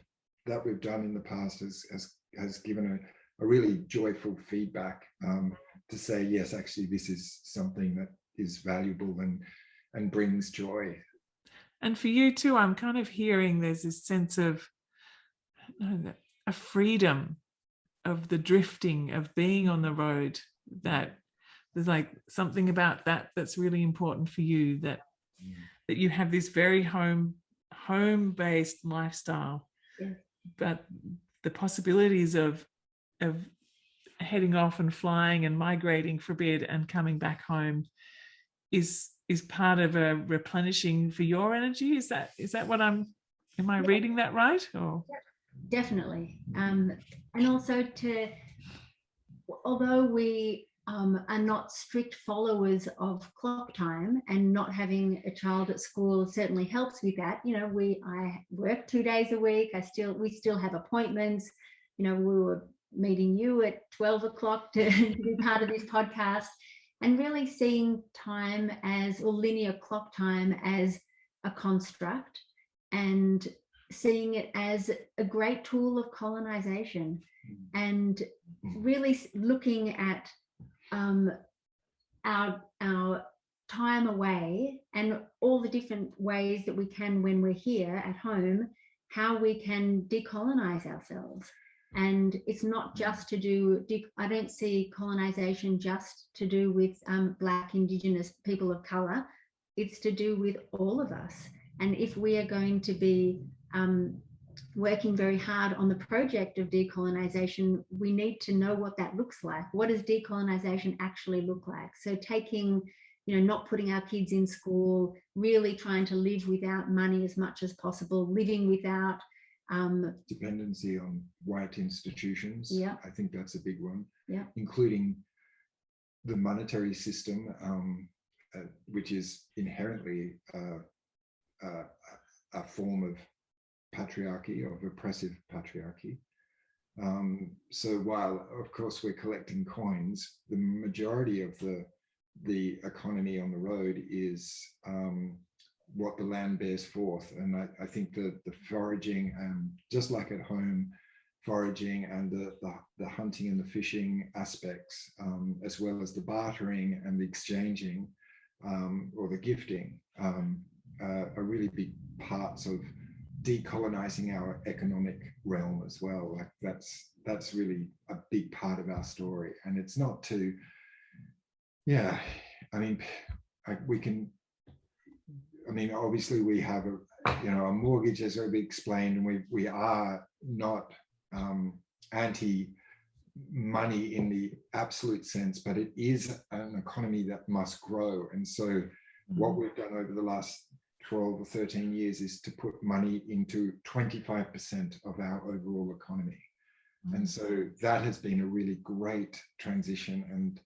that we've done in the past has given a really joyful feedback to say, yes, actually this is something that is valuable and brings joy. And for you too, I'm kind of hearing there's this sense of a freedom of the drifting, of being on the road, that there's like something about that that's really important for you, that you have this very home-based lifestyle, but the possibilities of heading off and flying and migrating for a bit and coming back home is part of a replenishing for your energy. Is that what am I reading that right? Or definitely. And also although we are not strict followers of clock time, and not having a child at school certainly helps with that. I work 2 days a week. We still have appointments. We were meeting you at 12 o'clock to be part of this podcast, and really seeing time or linear clock time as a construct, and seeing it as a great tool of colonization, and really looking at our time away and all the different ways that we can, when we're here at home, how we can decolonize ourselves. And it's not just to do, I don't see colonization just to do with Black, Indigenous, people of colour. It's to do with all of us. And if we are going to be working very hard on the project of decolonization, we need to know what that looks like. What does decolonization actually look like? So taking, not putting our kids in school, really trying to live without money as much as possible, living without dependency on white institutions. I think that's a big one, including the monetary system, which is inherently a form of patriarchy, of oppressive patriarchy. So while of course we're collecting coins, the majority of the economy on the road is what the land bears forth. And I think the foraging, and just like at home, foraging and the hunting and the fishing aspects, as well as the bartering and the exchanging or the gifting, are really big parts of decolonizing our economic realm as well. Like that's really a big part of our story. And it's not to, obviously we have a mortgage, as already explained, and we are not anti money in the absolute sense, but it is an economy that must grow. And so what we've done over the last 12 or 13 years is to put money into 25% of our overall economy. And so that has been a really great transition. And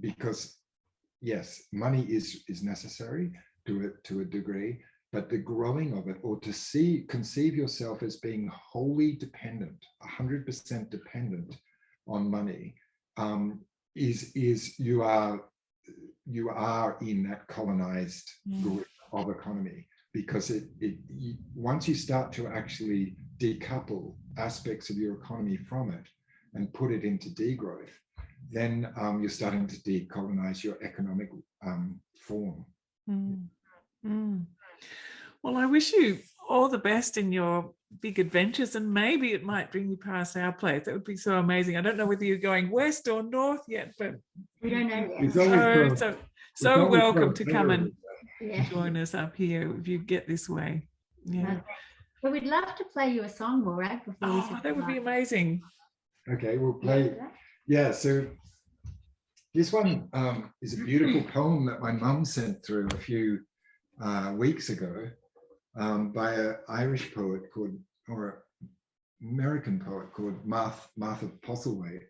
because yes, money is necessary to a degree, but the growing of it, or to conceive yourself as being wholly dependent, 100% dependent on money, is you are in that colonized group of economy, because once you start to actually decouple aspects of your economy from it and put it into degrowth, then you're starting to decolonize your economic form. Well, I wish you all the best in your big adventures, and maybe it might bring you past our place. That would be so amazing. I don't know whether you're going west or north yet, but we don't know yet. So welcome to come and yeah. join us up here if you get this way. Yeah. But we'd love to play you a song, Morag, before we say that would be amazing. Okay, we'll play. Yeah, so this one is a beautiful poem that my mum sent through a few weeks ago by an Irish poet or American poet called Martha Postlethwaite,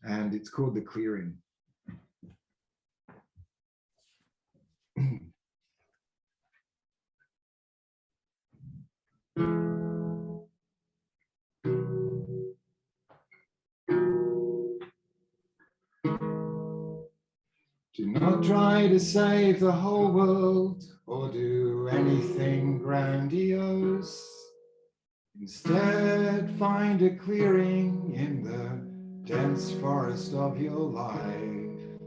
and it's called The Clearing. Do not try to save the whole world or do anything grandiose. Instead, find a clearing in the dense forest of your life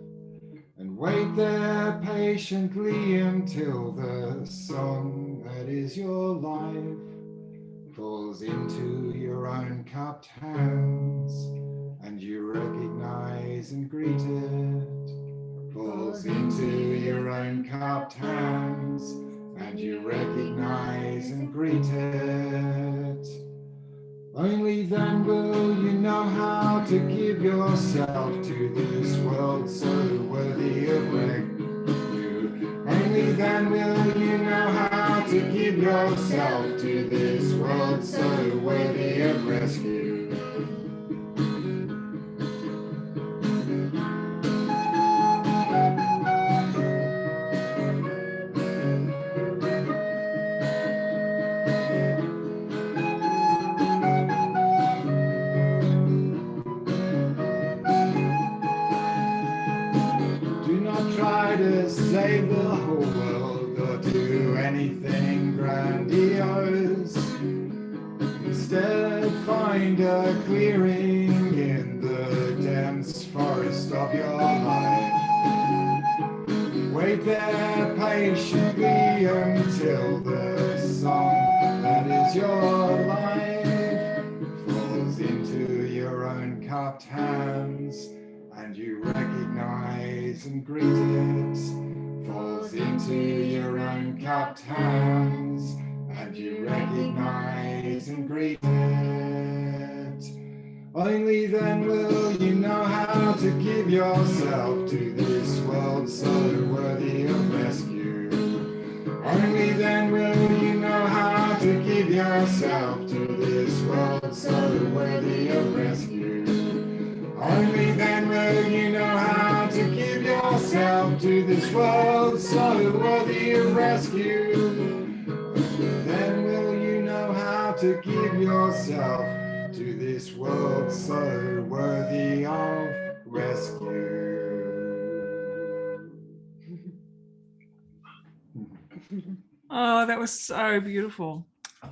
and wait there patiently until the song that is your life falls into your own cupped hands and you recognize and greet it. Falls into your own cupped hands and you recognize and greet it. Only then will you know how to give yourself to this world so worthy of rescue. Only then will you know how to give yourself to this world so worthy of rescue. Save the whole world or do anything grandiose. Instead, find a clearing in the dense forest of your life. Wait there patiently until the song that is your life falls into your own cupped hands and you recognize and greet it. Falls into your own cupped hands and you recognize and greet it. Only then will you know how to give yourself to this world so worthy of rescue. Only then will you know how to give yourself to this world so worthy of rescue. Only then will you know how to give yourself to this world so worthy of rescue. Then will you know how to give yourself to this world so worthy of rescue. Oh, that was so beautiful. Yeah,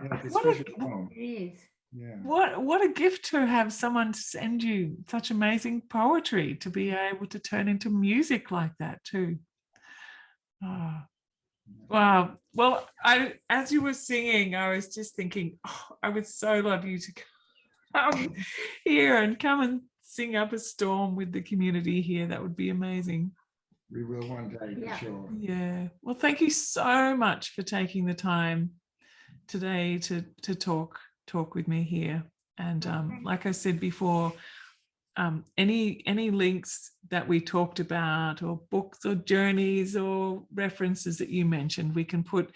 it's a special poem. It is. Yeah. What a gift to have someone send you such amazing poetry, to be able to turn into music like that too. Oh, wow. Well, as you were singing, I was just thinking, I would so love you to come here and come and sing up a storm with the community here. That would be amazing. We will one day, for sure. Yeah. Well, thank you so much for taking the time today to talk with me here. And like I said before, any links that we talked about, or books or journeys or references that you mentioned, we can put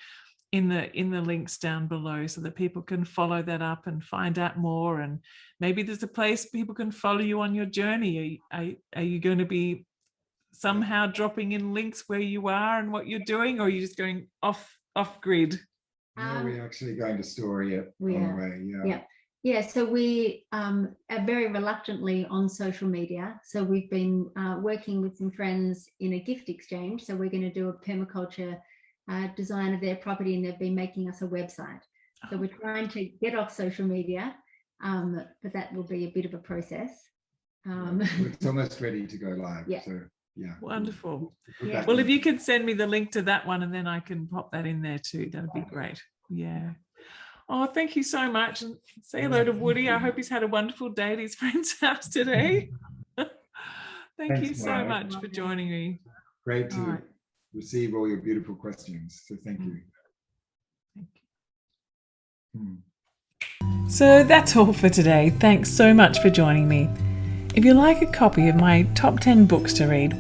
in the links down below so that people can follow that up and find out more. And maybe there's a place people can follow you on your journey. Are you going to be somehow dropping in links where you are and what you're doing, or are you just going off grid? No, we're actually going to story it on the way. Yeah, so we are very reluctantly on social media. So we've been working with some friends in a gift exchange. So we're going to do a permaculture design of their property, and they've been making us a website. So we're trying to get off social media, but that will be a bit of a process. It's almost ready to go live. Yeah. So yeah. Wonderful. Yeah. Well, if you could send me the link to that one and then I can pop that in there too, that'd be great. Yeah. Oh, thank you so much. And say hello to Woody. I hope he's had a wonderful day at his friend's house today. Thank you so much for joining me. Great to receive all your beautiful questions. So thank you. Thank you. So that's all for today. Thanks so much for joining me. If you like a copy of my top 10 books to read,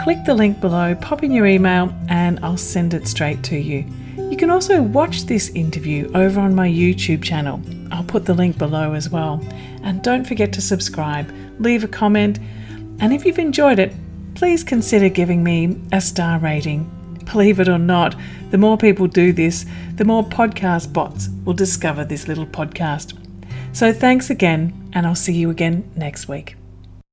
click the link below, pop in your email, and I'll send it straight to you. You can also watch this interview over on my YouTube channel. I'll put the link below as well. And don't forget to subscribe, leave a comment, and if you've enjoyed it, please consider giving me a star rating. Believe it or not, the more people do this, the more podcast bots will discover this little podcast. So thanks again, and I'll see you again next week.